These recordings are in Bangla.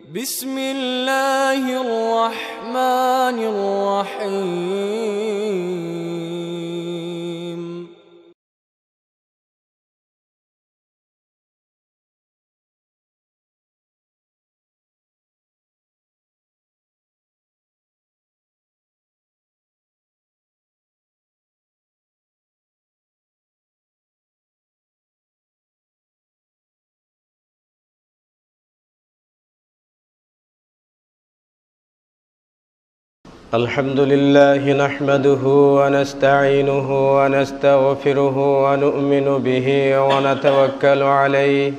بسم الله الرحمن الرحيم الحمد لله نحمده ونستعينه ونستغفره ونؤمن به ونتوكل عليه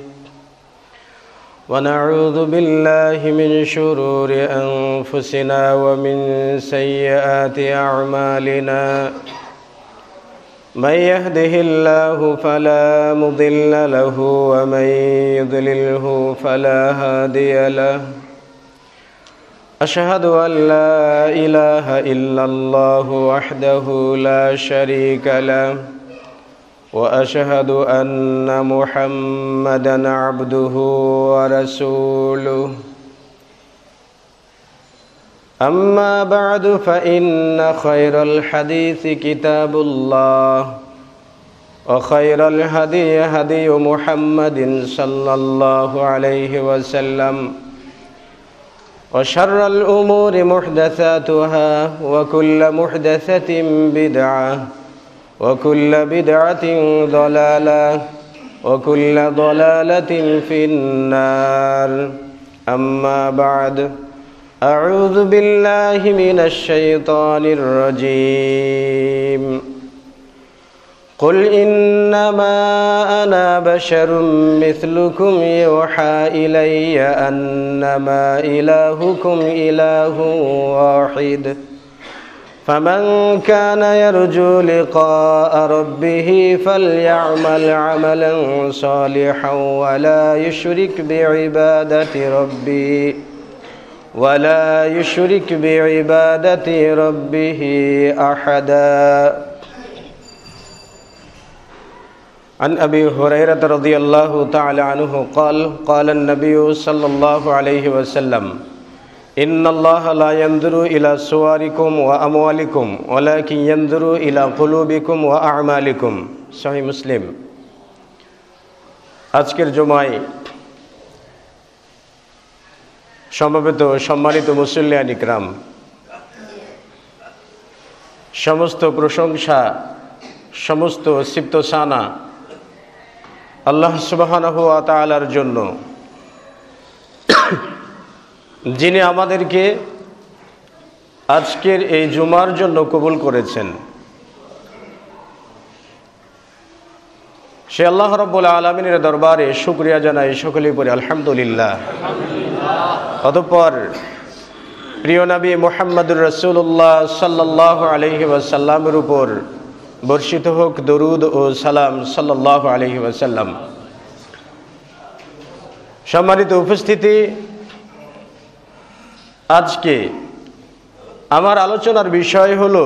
ونعوذ بالله من شرور أنفسنا ومن سيئات أعمالنا من يهده الله فلا مضل له ومن يضلله فلا هادي له أشهد أن لا إله إلا الله وحده لا شريك له وأشهد أن محمدًا عبده ورسوله أما بعد فإن خير الحديث كتاب الله وخير الهدي هدي محمد صلى الله عليه وسلم وشر الأمور محدثاتها وكل محدثة بدعة وكل بدعة ضلالة وكل ضلالة في النار أما بعد أعوذ بالله من الشيطان الرجيم قل إنما أنا بشر مثلكم يوحى إلي أنما إلهكم إله واحد فمن كان يرجو لقاء ربه فليعمل عملا صالحا ولا يشرك بعبادة ربه أحدا عن أبي هريرة رضي الله تعالى عنه قال النبي صلى الله عليه وسلم إن الله لا ينظر إلى صوركم وأموالكم ولكن ينظر إلى قلوبكم وأعمالكم صحيح مسلم। আজকের জুমায় সমবেত সম্মানিত মুসল্লিয়ান ইকরাম, সমস্ত প্রশংসা সমস্ত সিফতসানা আল্লাহ সুবহানাহু ওয়া তাআলার জন্য, যিনি আমাদেরকে আজকের এই জুমার জন্য কবুল করেছেন। সে আল্লাহ রাব্বুল আলামিনের দরবারে শুকরিয়া জানাই, সকলেই পড়ি আলহামদুলিল্লাহ। অতঃপর প্রিয় নবী মুহাম্মদুর রাসূলুল্লাহ সাল্লাল্লাহু আলাইহি ওয়াসাল্লামের উপর বর্ষিত হোক দরুদ ও সালাম সাল্লাল্লাহু আলাইহি ওয়াসাল্লাম। সম্মানিত উপস্থিতি, আজকে আমার আলোচনার বিষয় হলো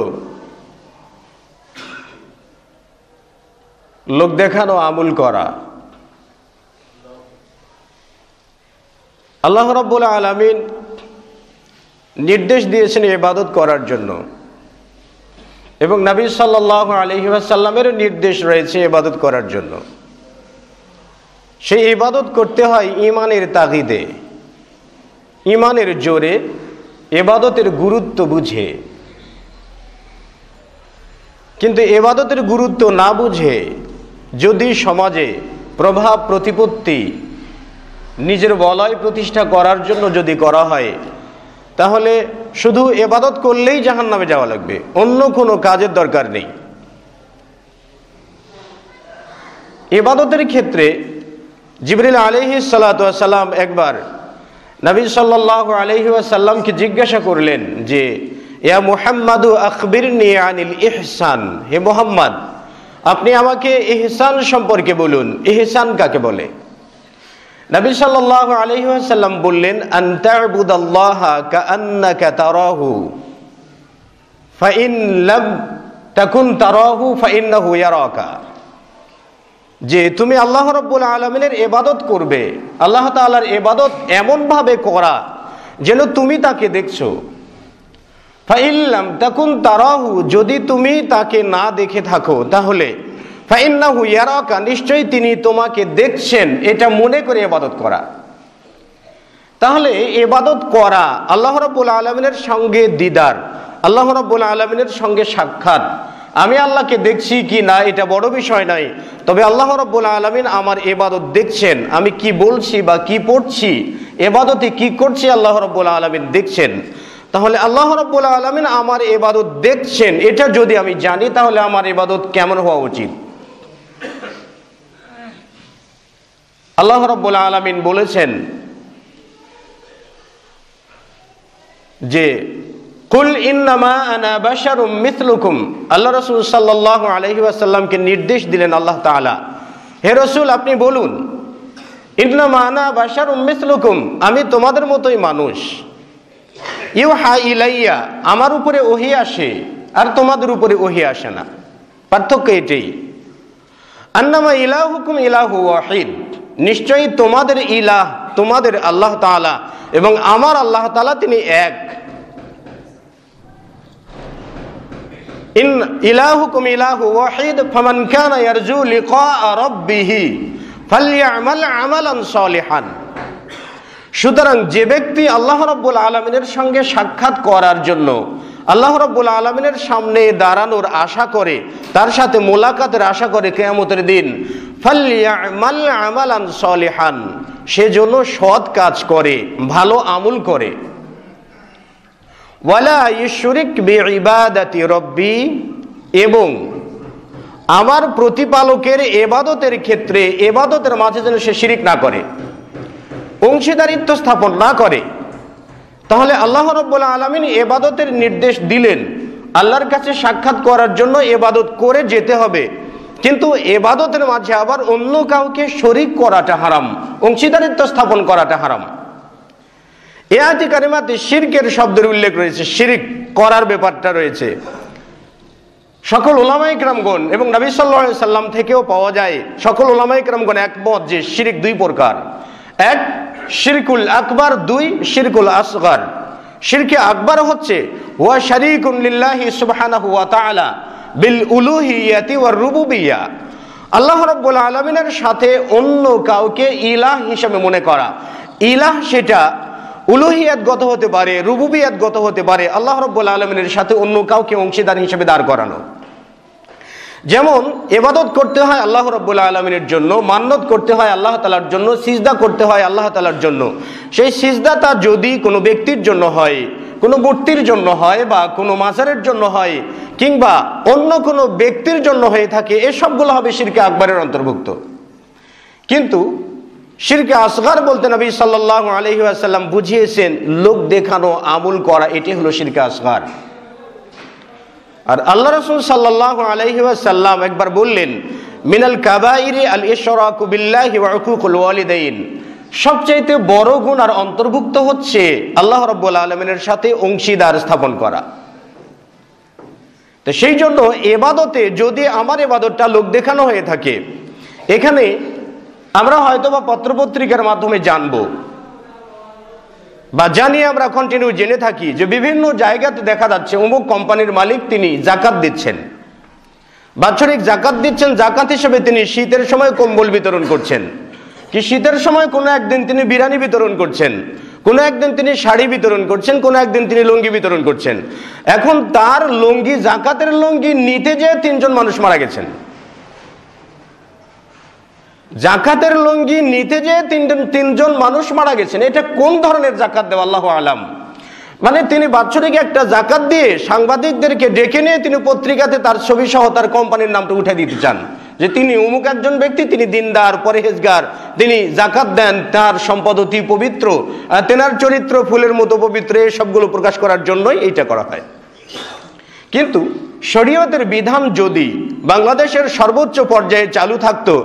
লোক দেখানো আমল করা। আল্লাহ রাব্বুল আলামিন নির্দেশ দিয়েছেন ইবাদত করার জন্য, এবং নবী সাল্লাল্লাহু আলাইহি ওয়াসাল্লামের নির্দেশ রয়েছে ইবাদত করার জন্য। সেই ইবাদত করতে হয় ঈমানের তাগিদে, ঈমানের জোরে, ইবাদতের গুরুত্ব বুঝে। কিন্তু ইবাদতের গুরুত্ব না বুঝে যদি সমাজে প্রভাব প্রতিপত্তি, নিজের বলয় প্রতিষ্ঠা করার জন্য যদি করা হয়, তাহলে শুধু ইবাদত করলেই জাহান্নামে যাওয়া লাগবে, অন্য কোনো কাজের দরকার নেই। ইবাদতের ক্ষেত্রে জিবরিল আলাইহিস সালাতু ওয়াস সালাম একবার নবী সাল্লাল্লাহু আলাইহি ওয়াসাল্লামকে জিজ্ঞাসা করলেন যে, ইয়া মুহাম্মাদু আখবিরনি আনিল ইহসান, হে মুহাম্মদ আপনি আমাকে ইহসান সম্পর্কে বলুন, ইহসান কাকে বলে? নবী সাল্লাল্লাহু আলাইহি ওয়াসাল্লাম বললেন, আন তা'বুদাল্লাহা কাআন্নাকা তারাহু ফাইন লাম তাকুন তারাহু ফাইন্নাহু ইয়ারাকা। যে তুমি আল্লাহ রাব্বুল আলামিনের ইবাদত করবে, আল্লাহ তাআলার ইবাদত এমন ভাবে করা যেন তুমি তাকে দেখছো। ফাইল্লাম তাকুন তারাহু, যদি তুমি তাকে না দেখে থাকো তাহলে ফাইন্নাহু ইয়ারাকা, নিশ্চয়ই তিনি তোমাকে দেখছেন, এটা মনে করে ইবাদত করা। তাহলে ইবাদত করা আল্লাহ রাব্বুল আলামিনের সঙ্গে দিদার, আল্লাহ রাব্বুল আলামিনের সঙ্গে সাক্ষাৎ। আমি আল্লাহকে দেখছি কি না এটা বড় বিষয় নয়, তবে আল্লাহ রাব্বুল আলামিন আমার ইবাদত দেখছেন, আমি কি বলছি বা কি পড়ছি, ইবাদতে কি করছি আল্লাহ রাব্বুল আলামিন দেখছেন। তাহলে আল্লাহ রাব্বুল আলামিন আমার ইবাদত দেখছেন, এটা যদি আমি জানি তাহলে আমার ইবাদত কেমন হওয়া উচিত। আল্লাহ রাব্বুল আলামিন বলেছেন যে কুল ইন্নামা আনা বাশারুম মিথলুকুম, আল্লাহ রাসূল সাল্লাল্লাহু আলাইহি ওয়াসাল্লামকে নির্দেশ দিলেন আল্লাহ তাআলা, হে রাসূল আপনি বলুন ইন্নামা আনা বাশারুম মিথলুকুম, আমি তোমাদের মতোই মানুষ। ইউহা ইলাইয়া, আমার উপরে ওহী আসে আর তোমাদের উপরে ওহী আসে না, পার্থক্য এটাই। আন্নামা ইলাহুকুম ইলাহু ওয়াহিদ, নিশ্চয়ই তোমাদের ইলাহ তোমাদের আল্লাহ তাআলা এবং আমার আল্লাহ তাআলা তিনি এক। ইন ইলাহুকুম ইলাহু ওয়াহিদ ফামান কানা ইয়ারজু লিকা রাব্বিহ ফালইআমাল আমালান সালিহান। সুতরাং যে ব্যক্তি আল্লাহ রাব্বুল আলামিনের সঙ্গে সাক্ষাৎ করার জন্য, আল্লাহ রাব্বুল আলামিনের সামনে দাঁড়ানোর আশা করে, তার সাথে মোলাকাতের আশা করে কিয়ামতের দিন, ফালইআমাল আমালান সালিহান, সেজন্য সৎ কাজ করে, ভালো আমল করে। ওয়ালা ইউশরিক বিইবাদাতি রাব্বি, এবং আমার প্রতিপালকের ইবাদতের ক্ষেত্রে ইবাদতের মাঝে যেন সে শিরিক না করে, অংশীদারিত্ব স্থাপন না করে। তাহলে আল্লাহ রাব্বুল আলামিন ইবাদতের নির্দেশ দিলেন, আল্লাহর কাছে সাক্ষাৎ করার জন্য ইবাদত করে যেতে হবে, কিন্তু ইবাদতের মাঝে আবার অন্য কাউকে শরীক করাটা হারাম, অংশীদারিত্ব স্থাপন করাটা হারাম। এই আয়াতে কারিমাতে শিরকের শব্দের উল্লেখ রয়েছে, শিরিক করার ব্যাপারটা রয়েছে। সকল উলামায়ে কেরামগণ এবং নবী সাল্লাল্লাহু আলাইহি সাল্লাম থেকেও পাওয়া যায়, সকল উলামায়ে কেরামগণ একমত যে শিরিক দুই প্রকার, এক শিরকুল আকবার, দুই শিরকুল আসগর। শিরকে আকবার হচ্ছে ওয়া শারীকুন লিল্লাহি সুবহানাহু ওয়া তাআলা বিল উলুহিয়াতি ওয়ার রুবুবিয়্যা, আল্লাহ রাব্বুল আলামিনের সাথে অন্য কাউকে ইলাহ হিসেবে মনে করা। ইলাহ সেটা উলুহিয়াতগত হতে পারে, রুবুবিয়াতগত হতে পারে, আল্লাহ রাব্বুল আলামিনের সাথে অন্য কাউকে অংশীদার হিসেবে দাঁড় করানো। যেমন ইবাদত করতে হয় আল্লাহ রাব্বুল আলামিনের জন্য, মান্নত করতে হয় আল্লাহ তাআলার জন্য, সিজদা করতে হয় আল্লাহ তাআলার জন্য। সেই সিজদাটা যদি কোনো ব্যক্তির জন্য হয়, কোনো মূর্তির জন্য হয়, বা কোনো মাজারের জন্য হয়, কিংবা অন্য কোনো ব্যক্তির জন্য হয়ে থাকে, এসবগুলো হবে শিরকে আকবরের অন্তর্ভুক্ত। কিন্তু শিরকে আসগর বলতে নবী সাল্লাল্লাহু আলাইহি ওয়াসাল্লাম বুঝিয়েছেন লোক দেখানো আমল করা, এটি হলো শিরকে আসগর। আর আল্লাহ রাসূল সাল্লাল্লাহু আলাইহি ওয়াসাল্লাম একবার বললেন, মিনাল কাবাইরি আল ইশরাকু বিল্লাহি ওয়া উকুকুল ওয়ালিদাইন, সবচাইতে বড় গুনার অন্তর্ভুক্ত হচ্ছে আল্লাহ রাব্বুল আলামিনের সাথে অংশীদার স্থাপন করা। তো সেই জন্য ইবাদতে যদি আমার ইবাদতটা লোক দেখানো হয়ে থাকে, এখানে আমরা হয়তোবা পত্রপত্রিকার মাধ্যমে জানবো বা জানিয়ে আমরা কন্টিনিউ জেনে থাকি যে বিভিন্ন জায়গাতে দেখা যাচ্ছে অমুক কোম্পানির মালিক তিনি জাকাত দিচ্ছেন, বাৎসরিক জাকাত দিচ্ছেন, জাকাত হিসেবে তিনি শীতের সময় কম্বল বিতরণ করছেন, কি শীতের সময় কোনো একদিন তিনি বিরিয়ানি বিতরণ করছেন, কোনো একদিন তিনি শাড়ি বিতরণ করছেন, কোনো একদিন তিনি লুঙ্গি বিতরণ করছেন। এখন তার লুঙ্গি, জাকাতের লুঙ্গি নিতে যেয়ে 3 জন মানুষ মারা গেছেন। জাকাতের লুঙ্গি নিতে যেয়ে 3 জন মানুষ মারা গেছেন। এটা কোন ধরনের জাকাত দেওয়া আল্লাহু আলাম। মানে তিনি বাৎসরিক একটা জাকাত দিয়ে সাংবাদিকদেরকে ডেকে নিয়ে তিনি পত্রিকাতে তার ছবি সহ তার কোম্পানির নামটা উঠে দিতে চান যে তিনি অমুক একজন ব্যক্তি, তিনি দিনদার, পরহেজগার, তিনি জাকাত দেন, তার সম্পদ অতি পবিত্র, তেনার চরিত্র ফুলের মতো পবিত্র, এই সবগুলো প্রকাশ করার জন্যই এইটা করা হয়। কিন্তু শরীয়তের বিধান যদি বাংলাদেশের সর্বোচ্চ পর্যায়ে চালু থাকতো,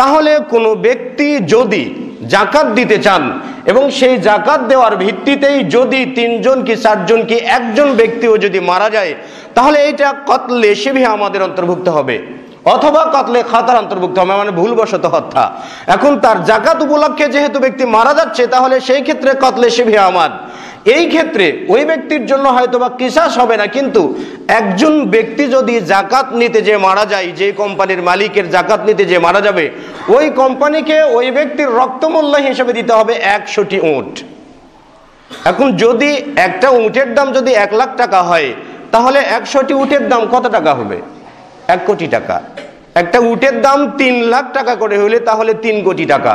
তাহলে কোনো ব্যক্তি যদি জাকাত দিতে চান এবং সেই জাকাত দেওয়ার ভিত্তিতেই যদি 3 জন কি 4 জন কি 1 জন ব্যক্তিও যদি মারা যায়, তাহলে এটা কতলে শিবহে আমাদের অন্তর্ভুক্ত হবে, অথবা কতলে খাতার অন্তর্ভুক্ত হবে, মানে ভুলবশত হত্যা। এখন তার জাকাত উপলক্ষে যেহেতু ব্যক্তি মারা যাচ্ছে, তাহলে সেই ক্ষেত্রে কতলে শিবহে আমাদ। এই ক্ষেত্রে ওই ব্যক্তির জন্য হয়তোবা কিসাস হবে না, কিন্তু একজন ব্যক্তি যদি জাকাত নিতে যে মারা যায়, যে কোম্পানির মালিকের জাকাত নিতে যে মারা যাবে, ওই কোম্পানিকে ওই ব্যক্তির রক্তমূল্য হিসেবে দিতে হবে 100টি উট। এখন যদি একটা উটের দাম যদি 1 লাখ টাকা হয়, তাহলে 100টি উটের দাম কত টাকা হবে? 1 কোটি টাকা। একটা উটের দাম 3 লাখ টাকা করে হলে তাহলে 3 কোটি টাকা।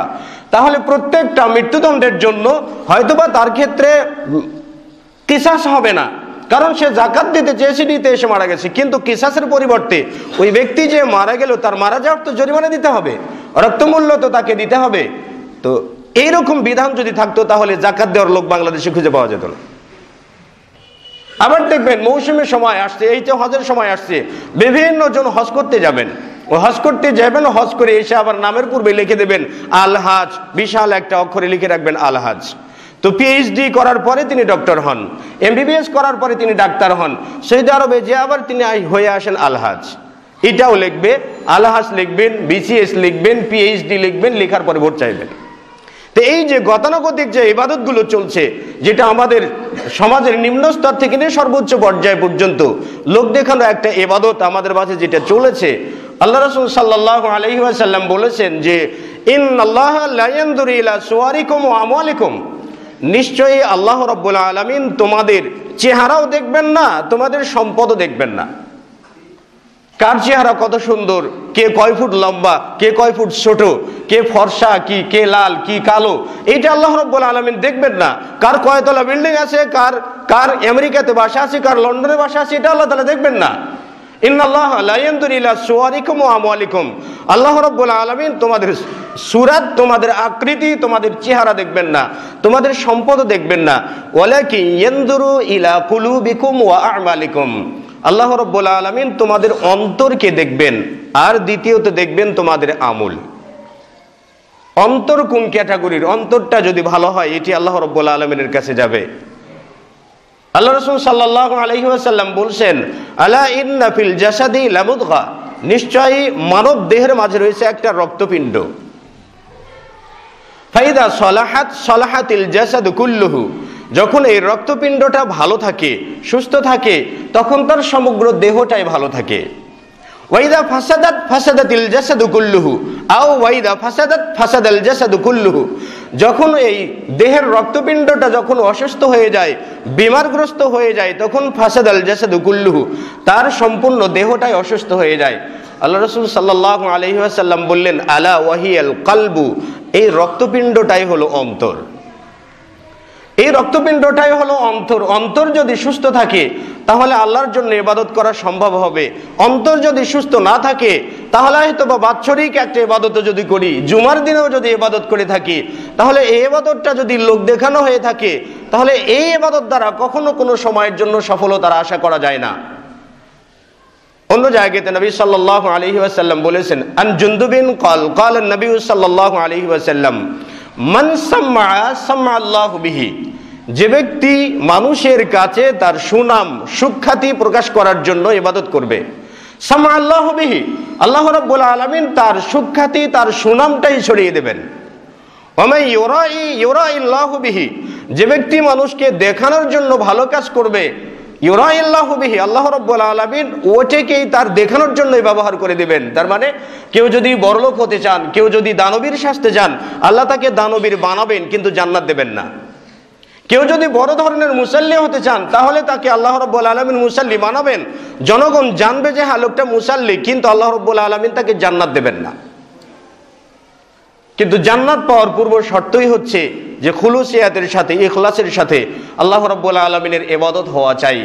তাহলে প্রত্যেকটা মৃত্যুদণ্ডের জন্য হয়তোবা তার ক্ষেত্রে কিসাস হবে না, কারণ সে জাকাত দিতে চেয়েছে, দিতে এসে মারা গেছে। কিন্তু কিসাসের পরিবর্তে ওই ব্যক্তি যে মারা গেল তার মারা যাওয়ার তো জরিমানা দিতে হবে, রক্তমূল্য তো তাকে দিতে হবে। তো এইরকম বিধান যদি থাকতো তাহলে জাকাত দেওয়ার লোক বাংলাদেশে খুঁজে পাওয়া যেত না। আবার দেখবেন মৌসুমের সময় আসছে, এই যে হজের সময় আসছে, বিভিন্ন জন হজ করতে যাবেন, ও হজ করতে যাবেন, হজ করে এসে আবার নামের পূর্বে লিখে দেবেন আল হাজ, বিশাল একটা অক্ষরে লিখে রাখবেন আল হাজ। তো পিএইচডি করার পরে তিনি ডক্টর হন, এমবিবিএস করার পরে তিনি ডাক্তার হন, সৌদি আরবে যে আবার তিনি হয়ে আসেন আল হাজ। এটাও লিখবে, আল হাজ লিখবেন, বিসিএস লিখবেন, পিএইচডি লিখবেন, লেখার পরে ভোট চাইবেন। তো এই যে গতানুগতিক যে ইবাদতগুলো চলছে, যেটা আমাদের সমাজের নিম্ন স্তর থেকে নিয়ে সর্বোচ্চ পর্যায় পর্যন্ত লোক দেখানো একটা ইবাদত আমাদের মাঝে যেটা চলেছে, আল্লাহ রাসূল সাল্লাল্লাহু আলাইহি ওয়াসাল্লাম বলেছেন যে ইন্নাল্লাহা লা ইয়ানজুরু ইলা সুওয়ারিকুম ওয়া আমওয়ালিকুম, নিশ্চয়ই আল্লাহ রাব্বুল আলামিন তোমাদের চেহারাও দেখবেন না, তোমাদের সম্পদও দেখবেন না। কার চেহারা কত সুন্দর, কে কয় ফুট লম্বা, কে কয় ফুট ছোট, কে ফর্সা কি, কে লাল কি কালো, এইটা আল্লাহ রাব্বুল আলামিন দেখবেন না। কার কয়তলা বিল্ডিং আছে, কার আমেরিকাতে বাসা আছে, কার লন্ডনে বাসা আছে, এটা আল্লাহ তাআলা দেখবেন না। ইন্নাল্লাহা লা ইয়ানজুরু ইলা সুওয়ারিকুম ওয়া আমওয়ালিকুম, আল্লাহ রাব্বুল আলামিন তোমাদের সূরাত, তোমাদের আকৃতি, তোমাদের চেহারা দেখবেন না, তোমাদের সম্পদ দেখবেন না। ওয়ালাকিন ইয়ানজুরু ইলা কুলুবিকুম ওয়া আমালিকুম, আল্লাহ রাব্বুল আলামিন তোমাদের অন্তরকে দেখবেন, আর দ্বিতীয়ত দেখবেন তোমাদের আমল। অন্তর কোন ক্যাটাগরির, অন্তরটা যদি ভালো হয় এটি আল্লাহ রাব্বুল আলামিনের কাছে যাবে। আল্লাহ রাসূল সাল্লাল্লাহু আলাইহি ওয়াসাল্লাম বলছেন আলা ইন্না ফিল জাসাদি লামুদগা, নিশ্চয়ই মানব দেহের মাঝে রয়েছে একটা রক্তপিণ্ড। ফাইদা সলাহাত সলাহাতিল জাসাদু কুল্লুহু, যখন এই রক্তপিণ্ডটা ভালো থাকে, সুস্থ থাকে, তখন তার সমগ্র দেহটাই ভালো থাকে। ওয়াইদা ফাসাদাত ফাসাদাতিল জাসাদু কুল্লুহু আও ওয়াইদা ফাসাদাত ফাসাদাল জাসাদু কুল্লুহু, যখন এই দেহের রক্তপিণ্ডটা যখন অসুস্থ হয়ে যায়, বিমারগ্রস্ত হয়ে যায়, তখন ফাসাদাল জাসাদু কুল্লুহু, তার সম্পূর্ণ দেহটাই অসুস্থ হয়ে যায়। আল্লাহ রাসূল সাল্লাল্লাহু আলাইহি ওয়াসাল্লাম বললেন আলা ওয়াহিয়াল কলবু, এই রক্তপিণ্ডটাই হলো অন্তর। এই রক্তপিণ্ডটাই হলো অন্তর। অন্তর যদি সুস্থ থাকে তাহলে আল্লাহর জন্য ইবাদত করা সম্ভব হবে। অন্তর যদি সুস্থ না থাকে তাহলে হয়তো বা বাৎসরিক একটা ইবাদত যদি করি, জুমার দিনেও যদি ইবাদত করে থাকি, তাহলে এই ইবাদতটা যদি লোক দেখানো হয়ে থাকে, তাহলে এই ইবাদত দ্বারা কখনো কোনো সময়ের জন্য সফলতার আশা করা যায় না। অন্য জায়গাতে নবী সাল্লাল্লাহু আলাইহি ওয়াসাল্লাম বলেছেন আন জুনদুবিন ক্বাল ক্বালা নবী সাল্লাল্লাহু আলাইহি ওয়াসাল্লাম মান সাম্মা সাম্মা আল্লাহু বিহি, যে ব্যক্তি মানুষের কাছে তার সুনাম সুখ্যাতি প্রকাশ করার জন্য ইবাদত করবে, সাম্মা আল্লাহু বিহি, আল্লাহ রাব্বুল আলামিন তার সুখ্যাতি, তার সুনামটাই ছড়িয়ে দেবেন। ওয়া মান ইউরাইল্লাহু বিহি, যে ব্যক্তি মানুষকে দেখানোর জন্য ভালো কাজ করবে, ইউরাইল্লাহু বিহি, আল্লাহ রাব্বুল আলামিন ওটাকেই তার দেখানোর জন্যই ব্যবহার করে দিবেন। তার মানে কেউ যদি বড়লোক হতে চান, কেউ যদি দানবীর সাজতে চান, আল্লাহ তাকে দানবীর বানাবেন কিন্তু জান্নাত দেবেন না। কেউ যদি বড় ধরনের মুসাল্লি হতে চান তাহলে তাকে আল্লাহ রাব্বুল আলামিন মুসাল্লি বানাবেন, জনগণ জানবে যে হ্যাঁ লোকটা মুসাল্লি, কিন্তু আল্লাহ রাব্বুল আলামিন তাকে জান্নাত দেবেন না। কিন্তু জান্নাত পাওয়ার পূর্ব শর্তই হচ্ছে যে খুলুসিয়াতের সাথে, ইখলাসের সাথে আল্লাহ রাব্বুল আলামিনের ইবাদত হওয়া চাই।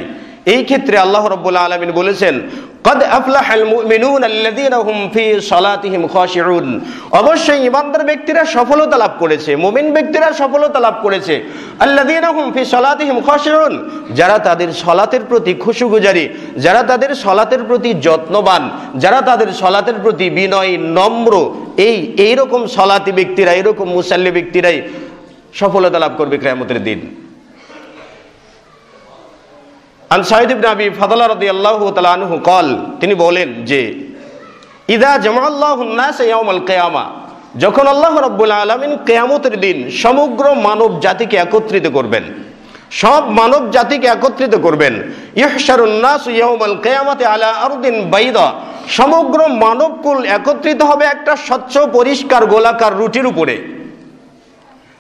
এই ক্ষেত্রে আল্লাহ রাব্বুল আলামিন বলেছেন قد أفلح المؤمنون الذين هم في صلاتهم خاشعون, অবশ্যই ঈমানদার ব্যক্তিরা সফলতা লাভ করেছে, মুমিন ব্যক্তিরা সফলতা লাভ করেছে। الذين هم في صلاتهم خاشعون, যারা তাদের সালাতের প্রতি খুশুগুজারি, যারা তাদের সালাতের প্রতি যত্নবান, যারা তাদের সালাতের প্রতি বিনয়ী নম্র, এইরকম সালাতি ব্যক্তিরা, এরকম মুসাল্লি ব্যক্তিরাই সফলতা লাভ করবে কিয়ামতের দিন। আন সাঈদ ইবনে আবি ফাদলা রাদিয়াল্লাহু তাআলা আনহু قال, তিনি বলেন যে ইযা জামাআল্লাহুন নাস ইয়াউমাল কিয়ামা, যখন আল্লাহ রাব্বুল আলামিন কিয়ামতের দিন সমগ্র মানব জাতিকে একত্রিত করবেন, সব মানব জাতিকে একত্রিত করবেন। ইহশারুন নাস ইয়াউমাল কিয়ামাতি আলা আরদিন বাইদা, সমগ্র মানবকুল একত্রিত হবে একটা স্বচ্ছ পরিষ্কার গোলাকার রুটির উপরে।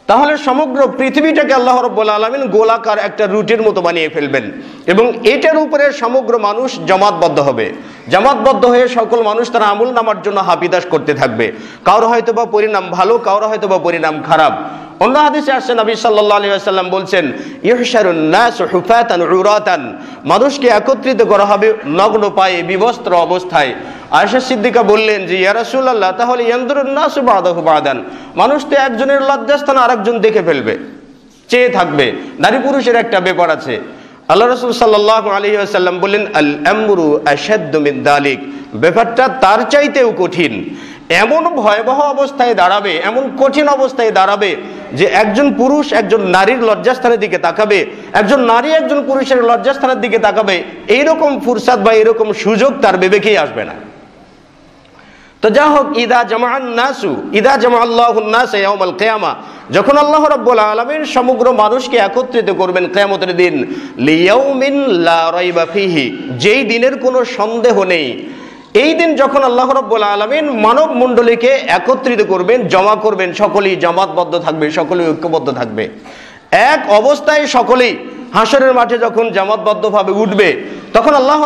তাহলে সমগ্র পৃথিবীটাকে আল্লাহ রাব্বুল আলামিন গোলাকার একটা রুটির মতো বানিয়ে ফেলবেন এবং এটার উপরে সমগ্র মানুষ জামাতবদ্ধ হবে। জামাতবদ্ধ হয়ে সকল মানুষ তারা আমল নামার জন্য হাপিদাস করতে থাকবে। কারো হয়তো বা পরিণাম ভালো, কারো হয়তো বা পরিণাম খারাপ। অন্য হাদিসে আসছে নবী সাল্লাল্লাহু আলাইহি ওয়াসাল্লাম বলছেন, ইহশারুন নাস হুফাতান উরাতান, মানুষকে একত্রিত করা হবে নগ্ন পায়ে বিবস্ত্র অবস্থায়। আয়েশা সিদ্দিকা বললেন যে ইয়া রাসূলুল্লাহ, তাহলে ইয়ানদুরুন নাসু বাদাহু বাদান, মানুষ তো একজনের লজ্জাস্থান আরেকজন দেখে ফেলবে, চেয়ে থাকবে। নারী পুরুষের একটা ব্যাপার আছে। আল্লাহ রাসূল সাল্লাল্লাহু আলাইহি ওয়াসাল্লাম বললেন, আল আমরু আশাদ্দু মিন যালিক, ব্যাপারটা তার চাইতেও কঠিন। এমন ভয়াবহ অবস্থায় দাঁড়াবে, এমন কঠিন অবস্থায় দাঁড়াবে যে একজন পুরুষ একজন নারীর লজ্জাস্থানের দিকে তাকাবে, একজন নারী একজন পুরুষের লজ্জাস্থানের দিকে তাকাবে, এইরকম ফুরসাত বা এরকম সুযোগ তার বিবেকেই আসবে না। তো যা হোক, ইদা জামাআন নাসু ইদা জামাআল্লাহুন নাস ইয়াউমাল কিয়ামা, যখন আল্লাহ রাব্বুল আলামিন সমগ্র মানুষকে একত্রিত করবেন কিয়ামতের দিন, লিয়াউমিন লা রাইবা ফিহি, যেই দিনের কোনো সন্দেহ নেই, এই দিন যখন আল্লাহ রাব্বুল আলামিন মানব মণ্ডলীকে একত্রিত করবেন, জমা করবেন, সকলেই জামাতবদ্ধ থাকবে, সকলেই ঐক্যবদ্ধ থাকবে এক অবস্থায়। সকলেই হাসরের মাঠে যখন জামাতবদ্ধভাবে উঠবে, তখন আল্লাহ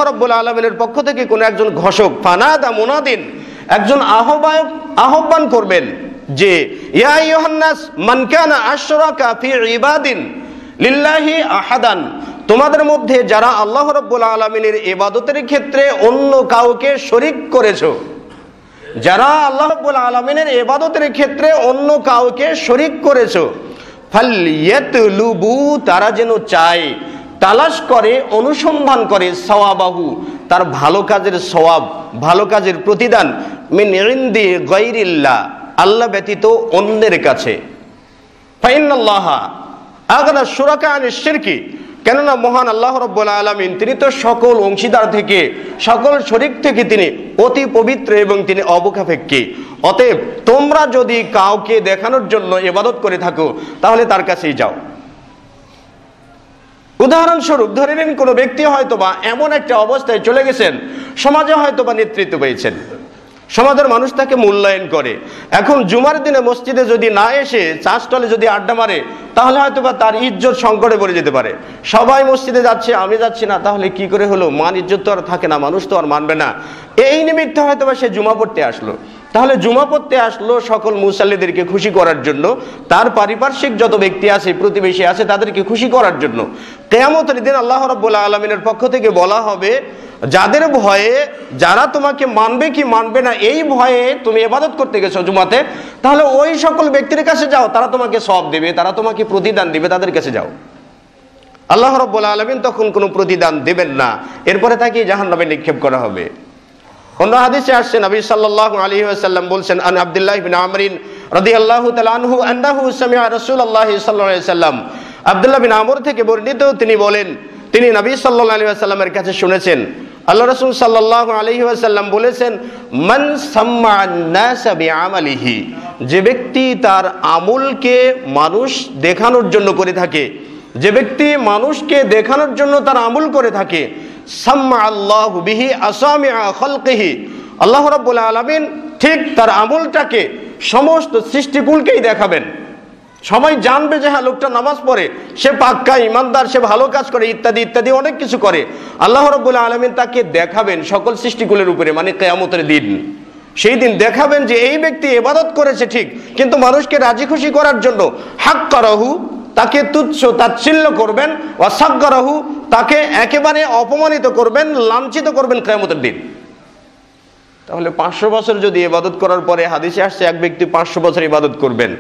রাব্বুল আলামিনের পক্ষ থেকে কোন একজন ঘোষক, ফানাদা মুনাদিন, একজন আহ্বায়ক আহ্বান করবেন যে ইয়া আইয়ুহান নাস মান কানা আশরাকা ফি ইবাদিন লিল্লাহি আহাদান, তোমাদের মধ্যে যারা আল্লাহ রাব্বুল আলামিনের ইবাদতের ক্ষেত্রে অন্য কাউকে শরীক করেছো, যারা আল্লাহ রাব্বুল আলামিনের ইবাদতের ক্ষেত্রে অন্য কাউকে শরীক করেছো, ফালইয়াতলুবু, তারা যেন চায়, তালাশ করে, অনুসন্ধান করে, সওয়াবাহু, তার ভালো কাজের সওয়াব, ভালো কাজের প্রতিদান, মিন ইনদি গায়রিল্লাহ, আল্লাহ ব্যতীত অন্যের কাছে। ফাইন্নাল্লাহা আগনা শুরাকা আনিশ শিরকি, কেননা মহান আল্লাহ রাব্বুল আলামিন তিনি তো সকল অংশীদার থেকে, সকল শরীক থেকে তিনি অতি পবিত্র এবং তিনি অবকাপেক্ষী। অতএব তোমরা যদি কাউকে দেখানোর জন্য ইবাদত করে থাকো, তাহলে তার কাছেই যাও। উদাহরণস্বরূপ ধরে নিন, কোনো ব্যক্তি হয়তোবা এমন একটা অবস্থায় চলে গেছেন, সমাজে হয়তোবা নেতৃত্ব পেয়েছেন, সমাজের মানুষ তাকে মূল্যায়ন করে। এখন জুমার দিনে মসজিদে যদি না এসে চাষটলে যদি আড্ডা মারে, তাহলে হয়তোবা তার ইজ্জত সংকটে পড়ে যেতে পারে। সবাই মসজিদে যাচ্ছে, আমি যাচ্ছি না, তাহলে কি করে হলো? মান ইজ্জত তো আর থাকে না, মানুষ তো আর মানবে না। এই নিমিত্তে হয়তোবা সে জুমা পড়তে আসলো। তাহলে জুমা পড়তে আসলো সকল মুসাল্লিদেরকে খুশি করার জন্য, তার পারিপার্শ্বিক যত ব্যক্তি আছে, প্রতিবেশী আছে, তাদেরকে খুশি করার জন্য। কিয়ামতের দিন আল্লাহ রাব্বুল আলামিনের পক্ষ থেকে বলা হবে, যাদের ভয়ে, যারা তোমাকে মানবে কি মানবে না এই ভয়ে তুমি ইবাদত করতে গেছো জুমাতে, তাহলে ওই সকল ব্যক্তির কাছে যাও, তারা তোমাকে সওয়াব দেবে, তারা তোমাকে প্রতিদান দিবে, তাদের কাছে যাও। আল্লাহ রাব্বুল আলামিন তখন কোনো প্রতিদান দেবেন না, এরপরে তাকে জাহান্নামে নিক্ষেপ করা হবে। অন্য হাদিসে আসছে নবী সাল্লাল্লাহু আলাইহি ওয়াসাল্লাম বলছেন, আন আব্দুল্লাহ ইবনে আমর রাদিয়াল্লাহু তাআলা আনহু আন্নাহু সামিআ রাসূলুল্লাহ সাল্লাল্লাহু আলাইহি ওয়াসাল্লাম, আব্দুল্লাহ বিন আমর থেকে বর্ণিত, তিনি বলেন তিনি নবী সাল্লাল্লাহু আলাইহি ওয়াসাল্লামের কাছে শুনেছেন, আল্লাহ রাসূল সাল্লাল্লাহু আলাইহি ওয়াসাল্লাম বলেছেন, মান সাম্মা'আন নাস বিআমালিহি, যে ব্যক্তি তার আমলকে মানুষ দেখানোর জন্য করে থাকে, যে ব্যক্তি মানুষকে দেখানোর জন্য তার আমল করে থাকে, সাম্মা আল্লাহু বিহি আসামিআ খালকিহি, আল্লাহ রাব্বুল আলামিন ঠিক তার আমলটাকে সমস্ত সৃষ্টিকুলকেই দেখাবেন। সবাই জানবে যে হ্যাঁ, লোকটা নামাজ পড়ে, সে পাক্কা ইমানদার, সে ভালো কাজ করে, ইত্যাদি ইত্যাদি অনেক কিছু করে। আল্লাহ রাব্বুল আলামিন তাকে দেখাবেন সকল সৃষ্টিকুলের উপরে, মানে কিয়ামতের দিন। সেই দিন দেখাবেন যে এই ব্যক্তি ইবাদত করেছে ঠিক, কিন্তু মানুষকে রাজি খুশি করার জন্য হাক্কারাহু, তাকে তুচ্ছ তাচ্ছিল্য করবেন, ওয়া সাগগারাহু, তাকে একেবারে অপমানিত করবেন, লাঞ্ছিত করবেন কিয়ামতের দিন। তাহলে 500 বছর যদি ইবাদত করার পরে, হাদিসে আসছে এক ব্যক্তি 500 বছর ইবাদত করবেন,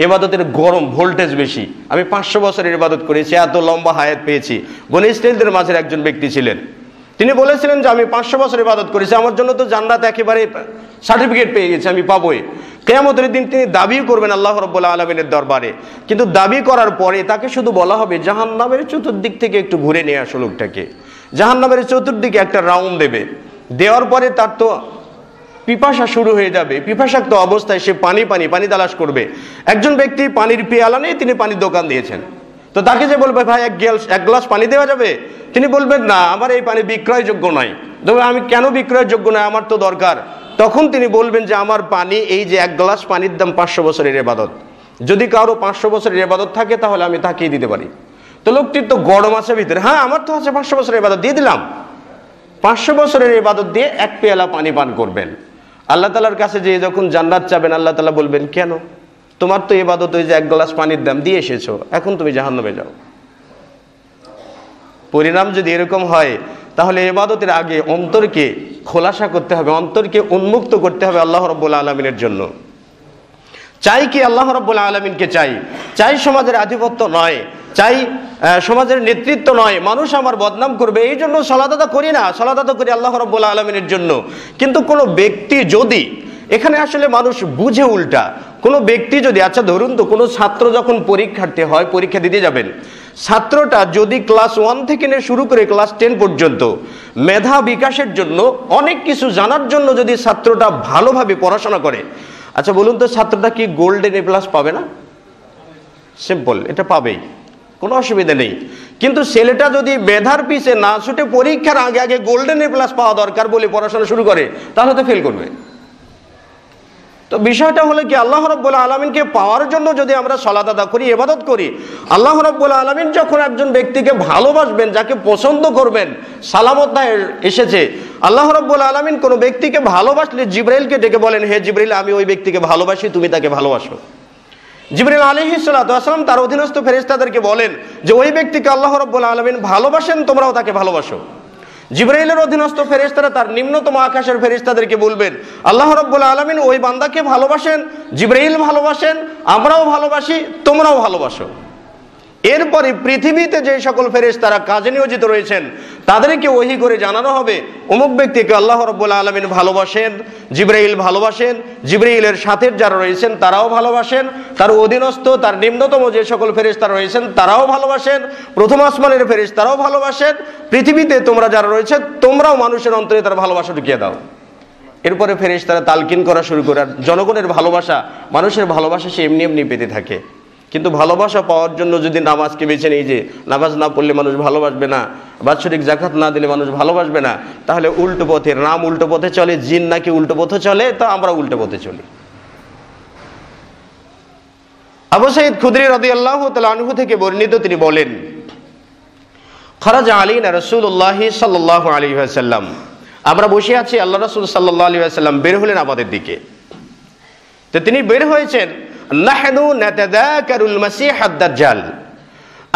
ইবাদতের গরম ভোল্টেজ বেশি, আমি 500 বছরের ইবাদত করেছি, এত লম্বা হায়াত পেয়েছি। বনী ইসরাঈলদের মাঝের একজন ব্যক্তি ছিলেন, তিনি বলেছিলেন যে আমি 500 বছর ইবাদত করেছি, আমার জন্য তো জান্নাত একেবারে সার্টিফিকেট পেয়ে গেছে, আমি পাবোই। কিয়ামতের দিন তিনি দাবি করবেন আল্লাহ রাব্বুল আলামিনের দরবারে, কিন্তু দাবি করার পরে তাকে শুধু বলা হবে জাহান্নামের চতুর্দিক থেকে একটু ঘুরে নিয়ে আসো লোকটাকে, জাহান্নামের চতুর্দিকে একটা রাউন্ড দেবে। দেওয়ার পরে তার তো পিপাসা শুরু হয়ে যাবে, পিপাসাক্ত অবস্থায় সে পানি তালাশ করবে। একজন ব্যক্তি পানির পেয়ালা নিয়ে তিনি পানির দোকান দিয়েছেন, তো তাকে যে বলবে ভাই এক গ্লাস পানি দেওয়া যাবে, তিনি বলবেন না, আমার এই পানি বিক্রয়যোগ্য নয়। তবে আমি কেন বিক্রয়যোগ্য নয়, আমার তো দরকার। তখন তিনি বলবেন যে আমার পানি, এই যে এক গ্লাস পানির দাম 500 বছরের ইবাদত, যদি কারো 500 বছরের ইবাদত থাকে তাহলে আমি তাকেই দিতে পারি। তো লোকটির তো গরম আছে ভিতরে, হ্যাঁ আমার তো আছে 500 বছরের ইবাদত, দিয়ে দিলাম। 500 বছরের ইবাদত দিয়ে এক পেয়ালা পানি পান করবেন। আল্লাহ তাআলার কাছে যে যখন জান্নাত চাবেন, আল্লাহ তাআলা বলবেন কেন, তোমার তো ইবাদত ওই যে এক গ্লাস পানির দাম দিয়ে এসেছো, এখন তুমি জাহান্নামে যাও। পরিণাম যদি এরকম হয়, তাহলে ইবাদতের আগে অন্তরকে খোলাসা করতে হবে, অন্তরকে উন্মুক্ত করতে হবে আল্লাহ রাব্বুল আলামিনের জন্য। চাই কি আল্লাহ রাব্বুল আলামিনকে চাই সমাজের আধিপত্য নয়, চাই সমাজের নেতৃত্ব নয়, মানুষ আমার বদনাম করবে এই জন্য সালাত আদা করি না, সালাত আদা করি আল্লাহ রাব্বুল আলামিনের জন্য। কিন্তু কোনো ব্যক্তি যদি, এখানে আসলে মানুষ বুঝে উল্টা, কোনো ব্যক্তি যদি, আচ্ছা ধরুন তো কোনো ছাত্র যখন পরীক্ষার্থী হয়, পরীক্ষা দিতে যাবেন, ছাত্রটা যদি ক্লাস 1 থেকে নিয়ে শুরু করে ক্লাস 10 পর্যন্ত মেধা বিকাশের জন্য, অনেক কিছু জানার জন্য যদি ছাত্রটা ভালোভাবে পড়াশোনা করে, আচ্ছা বলুন তো ছাত্রটা কি গোল্ডেন A+ পাবে না? সিম্পল, এটা পাবেই, কোনো অসুবিধা নেই। কিন্তু ছেলেটা যদি মেধার পিছে না ছুটে পরীক্ষার আগে আগে গোল্ডেন A+ পাওয়া দরকার বলে পড়াশোনা শুরু করে, তাহলে তো ফেল করবে। তো বিষয়টা হলো কি, আল্লাহ রাব্বুল আলামিনকে পাওয়ার জন্য যদি আমরা সালাত আদা করি, ইবাদত করি, আল্লাহ রাব্বুল আলামিন যখন একজন ব্যক্তিকে ভালোবাসবেন, যাকে পছন্দ করবেন, সালামত এসেছে, আল্লাহ রাব্বুল আলামিন কোনো ব্যক্তিকে ভালোবাসলে জিবরাইলকে ডেকে বলেন, হে জিবরাইল, আমি ওই ব্যক্তিকে ভালোবাসি, তুমি তাকে ভালোবাসো। জিবরাইল আলাইহিস সালাতু ওয়াস সালাম তার অধীনস্থ ফেরেশতাদেরকে বলেন যে ওই ব্যক্তিকে আল্লাহ রাব্বুল আলামিন ভালোবাসেন, তোমরাও তাকে ভালোবাসো। জিবরাইলের অধীনস্থ ফেরেশতারা তার নিম্নতম আকাশের ফেরেশতাদেরকে বলবেন, আল্লাহ রাব্বুল আলামিন ওই বান্দাকে ভালোবাসেন, জিবরাইল ভালোবাসেন, আমরাও ভালোবাসি, তোমরাও ভালোবাসো। এরপরে পৃথিবীতে যে সকল ফেরেশতারা কাজে নিয়োজিত রয়েছেন তাদেরকে ওহী করে জানানো হবে, অমুক ব্যক্তিকে আল্লাহ রাব্বুল আলামিন ভালোবাসেন, জিবরাইল ভালোবাসেন, জিবরাইলের সাথে যারা রয়েছেন তারাও ভালোবাসেন, তার অধীনস্থ তার নিম্নতম যে সকল ফেরেশতারা রয়েছেন তারাও ভালোবাসেন, প্রথম আসমানের ফেরেশতারাও ভালোবাসেন, পৃথিবীতে তোমরা যারা রয়েছে তোমরাও মানুষের অন্তরে তার ভালোবাসা ঢুকিয়ে দাও। এরপরে ফেরেশতারা তালকিন করা শুরু করে, জনগণের ভালোবাসা, মানুষের ভালোবাসা সে এমনি এমনি পেতে থাকে। কিন্তু ভালোবাসা পাওয়ার জন্য যদি নামাজকে বেছে নেই, যে নামাজ না পড়লে মানুষ ভালোবাসবে না, বাৎসরিক যাকাত না দিলে মানুষ ভালোবাসবে না, তাহলে উল্টো পথে, রাম উল্টো পথে চলে, জিন নাকি উল্টো পথে চলে, তা আমরা উল্টো পথে চলি। আবু সাঈদ খুদরি রাদিয়াল্লাহু তাআলা আনহু থেকে বর্ণিত, তিনি বলেন, খারাজা আলাইনা রাসূলুল্লাহ সাল্লাল্লাহু আলাইহি ওয়াসাল্লাম, আমরা বসে আছি, আল্লাহ রাসূল সাল্লাল্লাহু আলাইহি ওয়াসাল্লাম বের হলেন আমাদের দিকে। তো তিনি বের হয়েছেন, নাহনু নাতাযাকারুল মাসীহাদ দাজ্জাল,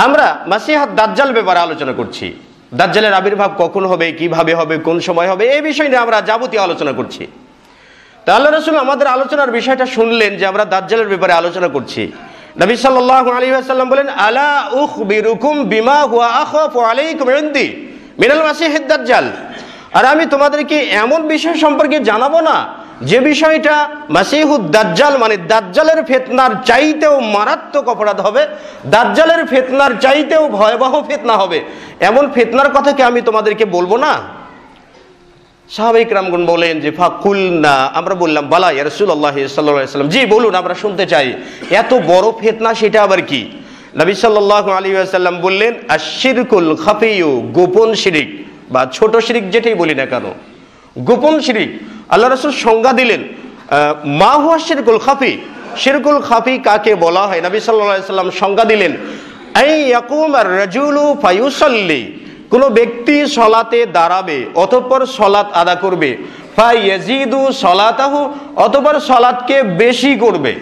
আমরা মাসীহাদ দাজ্জাল ব্যাপারে আলোচনা করছি। দাজ্জালের আবির্ভাব কখন হবে, কিভাবে হবে, কোন সময় হবে, এই বিষয় নিয়ে আমরা যাবতীয় আলোচনা করছি। তা আল্লাহ রাসূল আমাদের আলোচনার বিষয়টা শুনলেন যে আমরা দাজ্জালের ব্যাপারে আলোচনা করছি। নবী সাল্লাল্লাহু আলাইহি ওয়াসাল্লাম বলেন, আলা উখবিরুকুম বিমা হুয়া আখাফু আলাইকুম ইনদি মিনাল মাসীহিদ দাজ্জাল, আর আমি তোমাদেরকে এমন বিষয় সম্পর্কে জানাবো না যে বিষয়টা মাসীহুদ দাজ্জাল, মানে দাজ্জালের ফিতনার চাইতেও মারাত্মক অপরাধ হবে, দাজ্জালের ফিতনার চাইতেও ভয়াবহ ফিতনা হবে, এমন ফিতনার কথা কি আমি তোমাদেরকে বলবো না? সাহাবায়ে কিরামগণ বলেন যে ফাকুলনা, আমরা বললাম, বালা ইয়া রাসূলুল্লাহ সাল্লাল্লাহু আলাইহি ওয়াসাল্লাম, জি বলুন, আমরা শুনতে চাই, এত বড় ফিতনা সেটা আবার কি? নবী সাল্লাল্লাহু আলাইহি ওয়াসাল্লাম বললেন, আশ-শিরকুল খাফিয়্যু, গোপন শিরক বা ছোট শিরক যেটাই বলি না কেন, গোপন শিরক। আল্লাহ রাসূল সংজ্ঞা দিলেন, মা হুয়া শিরকুল খাফি, শিরকুল খাফি কাকে বলা হয়? নবী সাল্লাল্লাহু আলাইহি ওয়াসাল্লাম সংজ্ঞা দিলেন, আই ইয়াকুমার রাজুলু ফায়ুসাল্লি, কোন ব্যক্তি সালাতে দাঁড়াবে, অতঃপর সালাত আদা করবে, ফায়াজিদু সালাতাহু, অতঃপর সালাতকে বেশি করবে।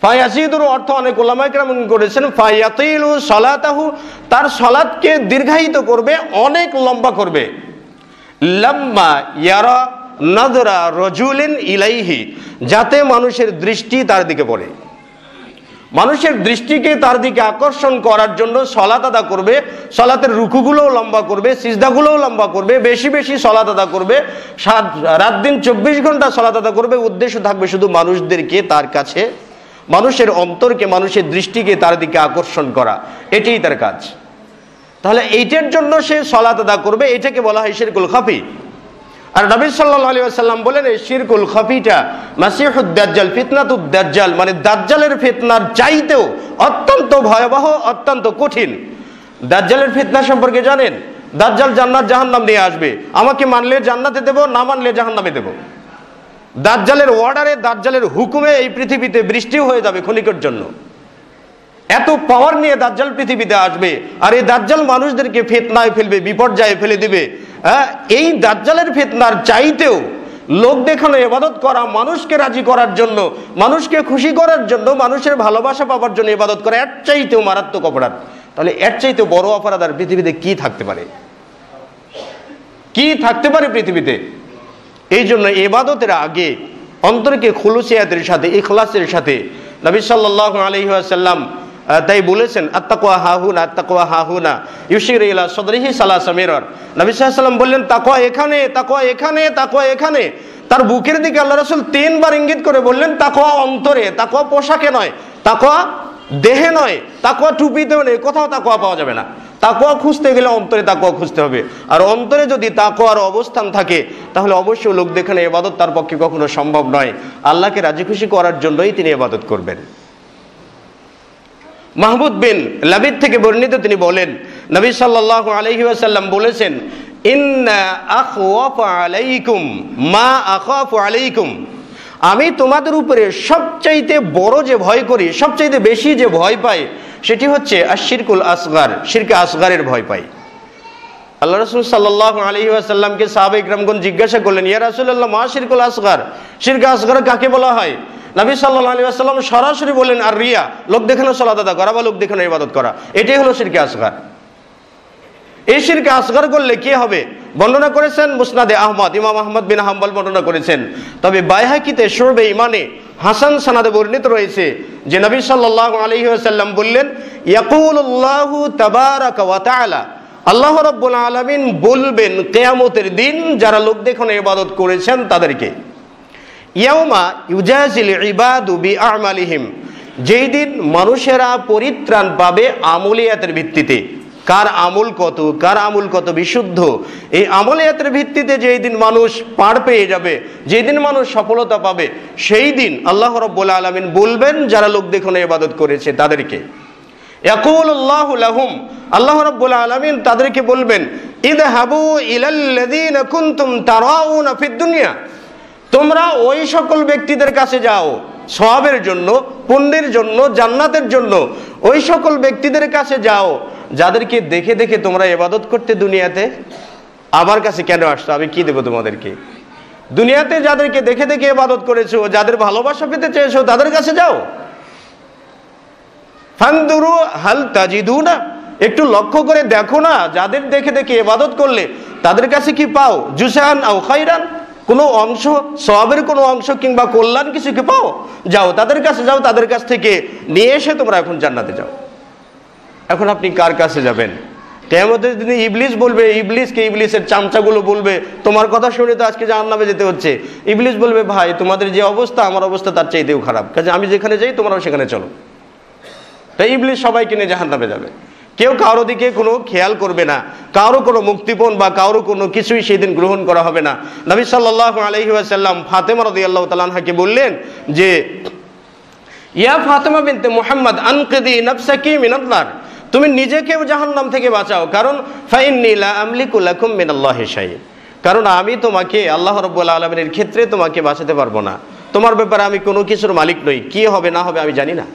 ফায়াজিদুর অর্থ অনেক উলামায়ে কেরাম করেছেন ফায়াতিলু সালাতাহু, তার সালাতকে দীর্ঘায়িত করবে, অনেক লম্বা করবে। লাম্মা ইয়ারা নাযরা রাজুলিন ইলাইহি, যাতে মানুষের দৃষ্টি তার দিকে পড়ে, মানুষের দৃষ্টিকে তার দিকে আকর্ষণ করার জন্য সালাত আদা করবে, সালাতের রুকুগুলোও লম্বা করবে, সিজদাগুলোও লম্বা করবে, বেশি বেশি সালাত আদা করবে, রাত দিন 24 ঘন্টা সালাত আদা করবে। উদ্দেশ্য থাকবে শুধু মানুষদেরকে তার কাছে, মানুষের অন্তরকে, মানুষের দৃষ্টিকে তার দিকে আকর্ষণ করা, এটাই তার কাজ। তাহলে এইটার জন্য সে সালাত আদা করবে, এটাকে বলা হয় শিরকুল খাফি। আর নবী সাল্লাল্লাহু আলাইহি ওয়াসাল্লাম বলেন এই শিরকুল খাফিটা মাসিহুদ দাজ্জাল ফিতনাতুদ দাজ্জাল, মানে দাজ্জালের ফিতনার চাইতেও অত্যন্ত ভয়াবহ, অত্যন্ত কঠিন। দাজ্জালের ফিতনা সম্পর্কে জানেন? দাজ্জাল জান্নাত জাহান্নাম নিয়ে আসবে, আমাকে মানলে জান্নাতে দেব, না মানলে জাহান্নামে দেব। দাজ্জালের অর্ডারে, দাজ্জালের হুকুমে এই পৃথিবীতে বৃষ্টি হয়ে যাবে ক্ষণিকের জন্য। এত পাওয়ার নিয়ে দাজ্জাল পৃথিবীতে আসবে, আর এই দাজ্জাল মানুষদেরকে ফিতনায় ফেলবে, বিপর্যয়ে ফেলে দিবে। এই দাজ্জালের ফিতনার চাইতেও লোক দেখানো ইবাদত করা, মানুষকে রাজি করার জন্য, মানুষকে খুশি করার জন্য, মানুষের ভালোবাসা পাওয়ার জন্য ইবাদত করা এর চাইতেও মারাত্মক অপরাধ। তাহলে এর চাইতেও বড় অপরাধ আর পৃথিবীতে কি থাকতে পারে? কি থাকতে পারে পৃথিবীতে? এই জন্য ইবাদতের আগে অন্তরকে খুলুসিয়াতের সাথে, ইখলাসের সাথে, নবী সাল্লাল্লাহু আলাইহি ওয়াসাল্লাম তাই বলেছেন আত্তাকওয়া হাহুনা, আত্তাকওয়া হাহুনা, ইউশিরু ইলা সাদরিহি সালাসা মিরার। নবী সাল্লাল্লাহু আলাইহি ওয়াসাল্লাম বললেন তাকওয়া এখানে, তাকওয়া এখানে, তাকওয়া এখানে। তার বুকের দিকে আল্লাহ রাসূল 3 বার ইঙ্গিত করে বললেন তাকওয়া অন্তরে, তাকওয়া পোশাকে নয়, তাকওয়া দেহে নয়, তাকওয়া টুপিতেও নেই, কোথাও তাকওয়া পাওয়া যাবে না। তাকওয়া খুঁজতে গেলে অন্তরে তাকওয়া খুঁজতে হবে। আর অন্তরে যদি তাকওয়ার অবস্থান থাকে তাহলে অবশ্যই লোক দেখানো ইবাদত তার পক্ষে কখনো সম্ভব নয়। আল্লাহকে রাজি খুশি করার জন্যই তিনি ইবাদত করবেন। মাহমুদ বিন লাবিদ থেকে বর্ণিত, তিনি বলেন নবী সাল্লাল্লাহু আলাইহি ওয়াসাল্লাম বলেছেন ইন্না আখওয়াফা আলাইকুম মা আখাফু আলাইকুম, আমি তোমাদের উপরে সবচাইতে বড় যে ভয় করি, সবচাইতে বেশি যে ভয় পাই, সেটি হচ্ছে আশিরকুল আসগার, শিরকে আসগারের ভয় পাই। আল্লাহ রাসূল সাল্লাল্লাহু আলাইহি ওয়াসাল্লামকে সাহাবায়ে কিরামগণ জিজ্ঞাসা করলেন ইয়া রাসূলুল্লাহ মা শিরকুল আসগার, শিরকে আসগার কাকে বলা হয়? নবী সাল্লাল্লাহু আলাইহি ওয়াসাল্লাম সরাসরি বলেন আর রিয়া, লোক দেখানো সালাত আদা করা বা লোক দেখানো ইবাদত করা, এটাই হলো শিরকে আসগার। এই শিরকে আসগার করলে কি হবে? বর্ণনা করেছেন মুসনাদে আহমদ, ইমাম আহমদ বিন হাম্বল বর্ণনা করেছেন। তবে বাইহাকিতে শুরবে ইমানে হাসান সানাদে বর্ণিত রয়েছে যে নবী সাল্লাল্লাহু আলাইহি ওয়াসাল্লাম বললেন ইয়াকুলুল্লাহু তাবারাকা ওয়া তাআলা, আল্লাহ রাব্বুল আলামিন বলবেন কিয়ামতের দিন যারা লোক দেখানো ইবাদত করেছেন তাদেরকে, ইয়াউমা ইউজাজিল ইবাদু বিআমালিহিম, যেই দিন মানুষেরা পরিত্রাণ পাবে আমলিয়াতের ভিত্তিতে। কার আমল কত, কার আমল কত বিশুদ্ধ, এই আমলিয়াতের ভিত্তিতে যেই দিন মানুষ পার পেয়ে যাবে, যেই দিন মানুষ সফলতা পাবে, সেই দিন আল্লাহ রাব্বুল আলামিন বলবেন যারা লোক দেখানো ইবাদত করেছে তাদেরকে। ইয়াকুলুল্লাহু লাহুম, আল্লাহ রাব্বুল আলামিন তাদেরকে বলবেন ইযহাবু ইলাল্লাযীনা কুনতুম তারাউনা ফিদ দুনিয়া, তোমরা ওই সকল ব্যক্তিদের কাছে যাও সওয়াবের জন্য, পুণ্যের জন্য, জান্নাতের জন্য। ওই সকল ব্যক্তিদের কাছে যাও যাদেরকে দেখে দেখে তোমরা ইবাদত করতে দুনিয়াতে। আমার কাছে কেন আসছো? আমি কি দেব তোমাদেরকে? দুনিয়াতে যাদেরকে দেখে দেখে ইবাদত করেছো, যাদের ভালোবাসা পেতে চেয়েছো, তাদের কাছে যাও। ফানদুরু হাল তাজিদুনা, একটু লক্ষ্য করে দেখো না যাদের দেখে দেখে ইবাদত করলে তাদের কাছে কি পাও? জুসান আও খাইরান, কোনো অংশ, সওয়াবের কোনো অংশ কিংবা কল্যাণ কিছু কি পাও? যাও তাদের কাছে, যাও তাদের কাছ থেকে নিয়ে এসে তোমরা এখন জান্নাতে যাও। এখন আপনি কার কাছে যাবেন? কিয়ামতের দিনে ইবলিস বলবে, ইবলিসকে ইবলিসের চামচাগুলো বলবে তোমার কথা শুনে তো আজকে জাহান্নামে যেতে হচ্ছে। ইবলিস বলবে ভাই তোমাদের যে অবস্থা আমার অবস্থা তার চাইতেও খারাপ, কাজে আমি যেখানে যাই তোমরাও সেখানে চলো। তাই ইবলিস সবাইকে নিয়ে জাহান্নামে যাবে, কেউ কারো দিকে কোনো খেয়াল করবে না, কারো কোনো মুক্তিপণ বা কারো কোনো কিছুই সেদিন গ্রহণ করা হবে না। নবী সাল্লাল্লাহু আলাইহি ওয়াসাল্লাম ফাতেমা রাদিয়াল্লাহু তাআলা আনহাকে বললেন যে ইয়া ফাতেমা বিনতে মুহাম্মদ আনকিদি নাফসাকি মিনান নার, তুমি নিজেকেও জাহান্নাম থেকে বাঁচাও, কারণ ফাইন্নী লা আমলিকু লাকুম মিনাল্লাহি শাই, কারণ আমি তোমাকে আল্লাহ রাব্বুল আলামিনের ক্ষেত্রে তোমাকে বাঁচাতে পারবো না, তোমার ব্যাপারে আমি কোনো কিছুর মালিক নই, কি হবে না হবে আমি জানি না।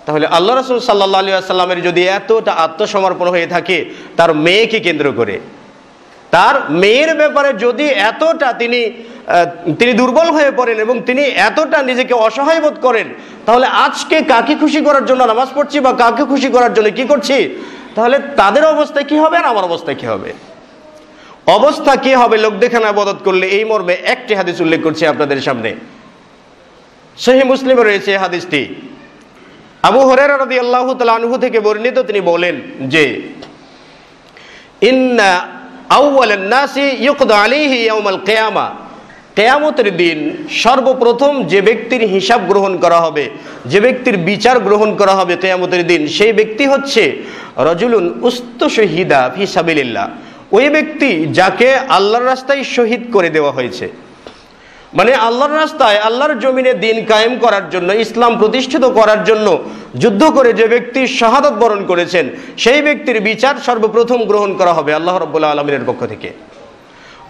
তাহলে আল্লাহ রাসূল সাল্লাল্লাহু আলাইহি ওয়াসাল্লামের যদি এতটা আত্মসমর্পণ হয়ে থাকে তার মেয়েকে কেন্দ্র করে, তার মেয়ের ব্যাপারে যদি এতটা তিনি দুর্বল হয়ে পড়েন এবং তিনি এতটা নিজেকে অসহায় বোধ করেন, তাহলে আজকে কাকে খুশি করার জন্য নামাজ পড়ছি বা কাকে খুশি করার জন্য কি করছি, তাহলে তাদের অবস্থা কি হবে আর আমার অবস্থা কি হবে? অবস্থা কি হবে লোক দেখানো ইবাদত করলে? এই মর্মে একটি হাদিস উল্লেখ করছি আপনাদের সামনে, সহিহ মুসলিমে রয়েছে এই হাদিসটি। আবু হুরায়রা রাদিয়াল্লাহু তাআলা আনহু থেকে বর্ণিত, তিনি বলেন যে ইন্না আউওয়ালান নাসি ইউকদা আলাইহি ইয়াউমাল কিয়ামা, কিয়ামতের দিন সর্বপ্রথম যে ব্যক্তির হিসাব গ্রহণ করা হবে, যে ব্যক্তির বিচার গ্রহণ করা হবে কিয়ামতের দিন, সেই ব্যক্তি হচ্ছে রাজুলুন উস্তুশহিদা ফি সাবিলিল্লাহ, ওই ব্যক্তি যাকে আল্লাহর রাস্তায় শহীদ করে দেওয়া হয়েছে, মানে আল্লাহর রাস্তায় আল্লাহর জমিনে দিন কায়েম করার জন্য, ইসলাম প্রতিষ্ঠিত করার জন্য যুদ্ধ করে যে ব্যক্তি শাহাদাত বরণ করেছেন, সেই ব্যক্তির বিচার সর্বপ্রথম গ্রহণ করা হবে আল্লাহ রাব্বুল আলামিনের পক্ষ থেকে।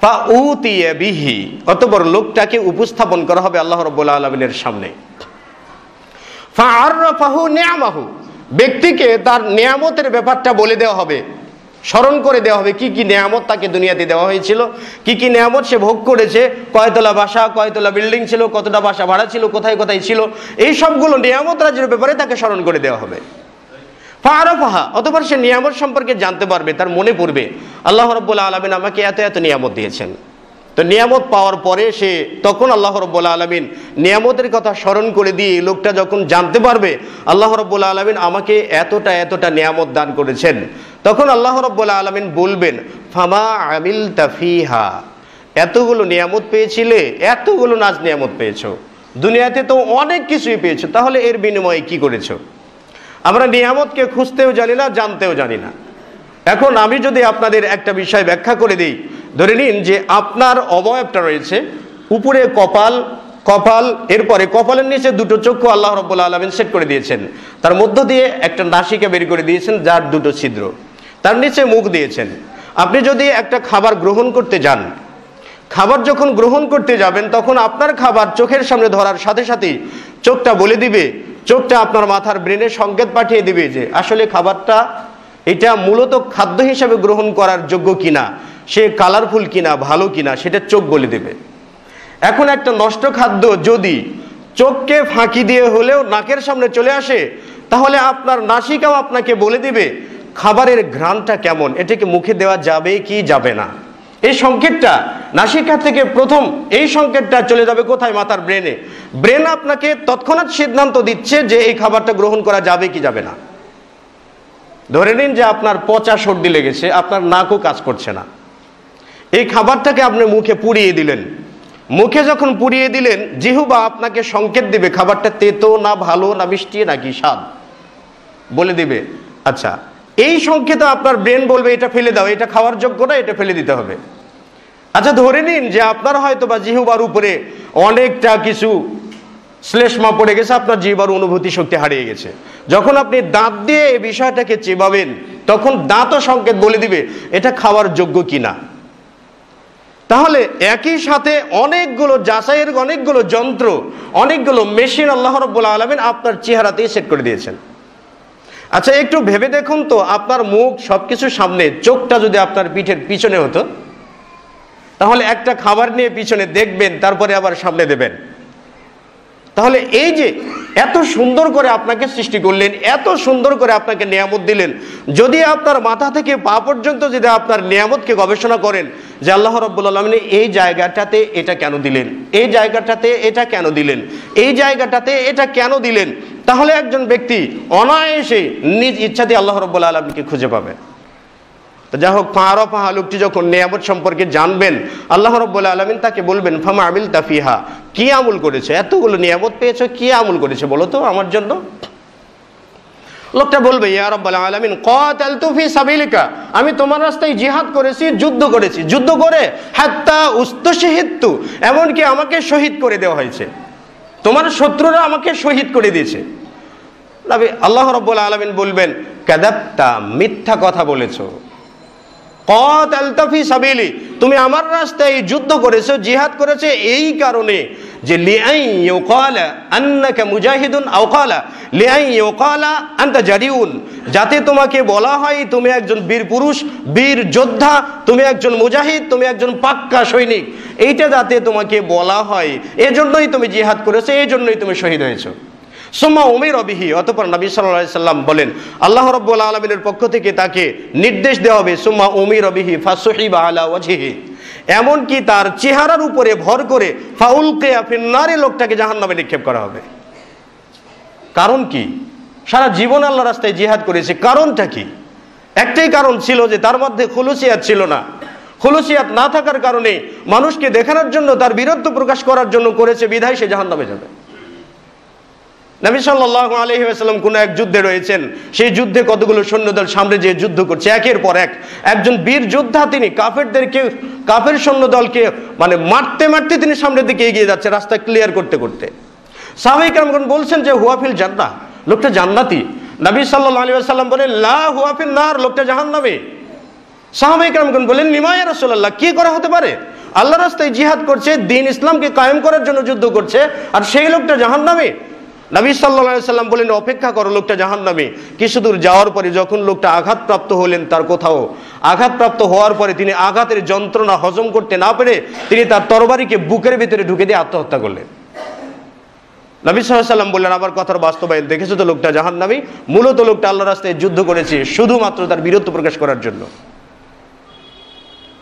ফাউতিয়া বিহি, অতঃপর লোকটাকে উপস্থাপন করা হবে আল্লাহ রাব্বুল আলামিনের সামনে। ফাআররাফাহু নি'মাহু, ব্যক্তিকে তার নিয়ামতের ব্যাপারটা বলে দেওয়া হবে, স্মরণ করে দেওয়া হবে কি কি নিয়ামত তাকে দুনিয়াতে দেওয়া হয়েছিল, কি কি নিয়ামত সে ভোগ করেছে, কয়তলা বাসা, কয়তলা বিল্ডিং ছিল, কতটা বাসা ভাড়া ছিল, কোথায় কোথায় ছিল, এই সবগুলো নিয়ামত রাজির ব্যাপারে তাকে স্মরণ করে দেওয়া হবে। ফাআরাফাহা, অতঃপর সে নিয়ামত সম্পর্কে জানতে পারবে, তার মনে পড়বে আল্লাহ রাব্বুল আলামিন আমাকে এত এত নিয়ামত দিয়েছেন। তো নিয়ামত পাওয়ার পরে সে তখন আল্লাহ রাব্বুল আলামিন নিয়ামতের কথা স্মরণ করে দিয়ে লোকটা যখন জানতে পারবে আল্লাহ রাব্বুল আলামিন আমাকে এতটা এতটা নিয়ামত দান করেছেন, তখন আল্লাহ রাব্বুল আলামিন বলবেন ফামা আমিলতা ফিহা, এতগুলো নিয়ামত পেয়েছিলে, এতগুলো নাজ নিয়ামত পেয়েছো, দুনিয়াতে তো অনেক কিছুই পেয়েছো, তাহলে এর বিনিময়ে কি করেছো? আমরা নিয়ামতকে খুঁজতেও জানি না, জানতেও জানি না। এখন আমি যদি আপনাদের একটা বিষয় ব্যাখ্যা করে দিই, ধরে নিন যে আপনার অবয়বটা রয়েছে, উপরে কপাল, এরপরে কপালের নিচে দুটো চক্ষু আল্লাহ রাব্বুল আলামিন সেট করে দিয়েছেন, তার মধ্য দিয়ে একটা নাসিকা বের করে দিয়েছেন যার দুটো ছিদ্র, তার নিচে মুখ দিয়েছেন। আপনি যদি একটা খাবার গ্রহণ করতে যান, খাবার যখন গ্রহণ করতে যাবেন তখন আপনার খাবার চোখের সামনে ধরার সাথে সাথেই চোখটা বলে দিবে, চোখটা আপনার মাথার ব্রেনে সংকেত পাঠিয়ে দিবে যে আসলে খাবারটা এটা মূলত খাদ্য হিসাবে গ্রহণ করার যোগ্য কিনা, সে কালারফুল কিনা, ভালো কিনা, সেটা চোখ বলে দেবে। এখন একটা নষ্ট খাদ্য যদি চোখকে ফাঁকি দিয়ে হলেও নাকের সামনে চলে আসে, তাহলে আপনার নাসিকাও আপনাকে বলে দিবে খাবারের ঘ্রাণটা কেমন, এটাকে মুখে দেওয়া যাবে কি যাবে না। এই সংকেতটা নাসিকা থেকে প্রথম এই সংকেতটা চলে যাবে কোথায়? মাথার ব্রেনে। ব্রেন আপনাকে তৎক্ষণাৎ সিদ্ধান্ত দিচ্ছে যে এই খাবারটা গ্রহণ করা যাবে কি যাবে না। ধরে নিন যে আপনার পচা সর্দি লেগেছে, আপনার নাকও কাজ করছে না, এই খাবারটাকে আপনি মুখে পুড়িয়ে দিলেন। মুখে যখন পুড়িয়ে দিলেন, জিহ্বা আপনাকে সংকেত দিবে খাবারটা তেতো না ভালো না মিষ্টি নাকি স্বাদ বলে দিবে। আচ্ছা, এই সংকেত আপনার ব্রেন বলবে এটা ফেলে দাও, এটা খাওয়ার যোগ্য না, এটা ফেলে দিতে হবে। আচ্ছা, ধরে নিন যে আপনার হয়তো বা জিহ্বার উপরে অনেকটা কিছু শ্লেষ্মা পড়ে গেছে, আপনার জিহ্বার অনুভূতি শক্তি হারিয়ে গেছে। যখন আপনি দাঁত দিয়ে এই বিষয়টাকে চেবাবেন, তখন দাঁতও সংকেত বলে দিবে এটা খাওয়ার যোগ্য কিনা। তাহলে একই সাথে অনেকগুলো যাচাইয়ের অনেকগুলো যন্ত্র, অনেকগুলো মেশিন আল্লাহ রাব্বুল আলামিন আপনার চেহারাতেই সেট করে দিয়েছেন। আচ্ছা, একটু ভেবে দেখুন তো, আপনার মুখ সবকিছু সামনে, চোখটা যদি আপনার পিঠের পিছনে হতো, তাহলে একটা খাবার নিয়ে পিছনে দেখবেন, তারপরে আবার সামনে দেবেন। তাহলে এই যে এত সুন্দর করে আপনাকে সৃষ্টি করলেন, এত সুন্দর করে আপনাকে নিয়ামত দিলেন, যদি আপনার মাথা থেকে পা পর্যন্ত যদি আপনার নিয়ামতকে গবেষণা করেন যে আল্লাহ রাব্বুল আলামিন এই জায়গাটাতে এটা কেন দিলেন, এই জায়গাটাতে এটা কেন দিলেন, এই জায়গাটাতে এটা কেন দিলেন, তাহলে একজন ব্যক্তি অনায়াসে নিজ ইচ্ছাতে আল্লাহ রাব্বুল আলামিনকে খুঁজে পাবে। তো যাই হোক, ফাআরাফাহা, লোকটি যখন নিয়ামত সম্পর্কে জানবেন, আল্লাহ রাব্বুল আলামিন তাকে বলবেন ফামা আমিলতা ফিহা, কি আমল করেছে, এতগুলো নিয়ামত পেয়েছো, কি আমল করেছে বলো তো আমার জন্য। লোকটা বলবে ইয়া রাব্বুল আলামিন কাতালতু ফি সাবিলিকা, আমি তোমার রাস্তায় জিহাদ করেছি, যুদ্ধ করেছি, যুদ্ধ করে হাত্তা উস্তুশহিদতু, এমনকি আমাকে শহীদ করে দেওয়া হয়েছে, তোমার শত্রুরা আমাকে শহীদ করে দিয়েছে। নবী আল্লাহ রাব্বুল আলামিন বলবেন কাযাবতা, মিথ্যা কথা বলেছো। কাতালতা ফি সাবিলি, তুমি আমার রাস্তায় যুদ্ধ করেছো, জিহাদ করেছো এই কারণে যে লিআই ইউকালা আন্নাকা মুজাহিদুন আও কালা লিআই ইউকালা আনতা জারিউন, যাতে তোমাকে বলা হয় তুমি একজন বীর পুরুষ, বীর যোদ্ধা, তুমি একজন মুজাহিদ, তুমি একজন পাক্কা সৈনিক, এইটা যাতে তোমাকে বলা হয়, এজন্যই তুমি জিহাদ করেছো, এই জন্যই তুমি শহীদ হয়েছো। সুম্মা উমিরা বিহি, অতঃপর নবী সাল্লাল্লাহু আলাইহি সাল্লাম বলেন আল্লাহ রাব্বুল আলামিনের পক্ষ থেকে তাকে নির্দেশ দেওয়া হবে সুম্মা উমিরা বিহি ফাসুহিবা আলা ওয়াজহিহি, এমনকি তার চেহারার উপরে ভর করে ফাউলকিয়া ফিন্নারে, লোকটাকে জাহান্নামে নিক্ষেপ করা হবে। কারণ কি? সারা জীবন আল্লাহর রাস্তায় জিহাদ করেছে, কারণটা কি? একটাই কারণ ছিল যে তার মধ্যে খুলুসিয়াত ছিল না। খুলুসিয়াত না থাকার কারণে মানুষকে দেখানোর জন্য, তার বীরত্ব প্রকাশ করার জন্য করেছে, বিধায় সে জাহান্নামে যাবে। নবী সাল্লাল্লাহু আলাইহি ওয়াসাল্লাম কোন এক যুদ্ধে রয়েছেন, সেই যুদ্ধে কতগুলো সৈন্যদল সামনে যে যুদ্ধ করছে, একের পর এক একজন বীর যোদ্ধা, তিনি কাফের সৈন্যদলকে মানে মারতে মারতে তিনি সামনের দিকে এগিয়ে যাচ্ছে, রাস্তা ক্লিয়ার করতে করতে। সাহাবায়ে কেরামগণ বলছেন যে হুয়া ফিল জান্নাহ, লোকটা জান্নাতি। নবী সাল্লাল্লাহু আলাইহি ওয়াসাল্লাম বলেন লা হুয়া ফিন নার, লোকটা জাহান্নামী। সাহাবায়ে কেরামগণ বলেন লিমা ইয়া রাসূলুল্লাহ, কি করা হতে পারে? আল্লাহর রাস্তায় জিহাদ করছে, দ্বীন ইসলামকে কায়েম করার জন্য যুদ্ধ করছে, আর সেই লোকটা জাহান্নামী। নবী সাল্লাল্লাহু আলাইহি ওয়াসাল্লাম বলেন অপেক্ষা করো, লোকটা জাহান্নামী। কিছু দূর যাওয়ার পরে যখন লোকটা আঘাতপ্রাপ্ত হলেন, তার কোথাও আঘাতপ্রাপ্ত হওয়ার পরে তিনি আঘাতের যন্ত্রণা হজম করতে না পেরে তিনি তার তরবারিকে বুকের ভিতরে ঢুকে দিয়ে আত্মহত্যা করলেন। নবী সাল্লাল্লাহু আলাইহি ওয়াসাল্লাম বললেন আবার কথার বাস্তবায়ন, দেখেছো তো লোকটা জাহান্নামী। মূলত লোকটা আল্লাহর রাস্তায় যুদ্ধ করেছে শুধুমাত্র তার বীরত্ব প্রকাশ করার জন্য।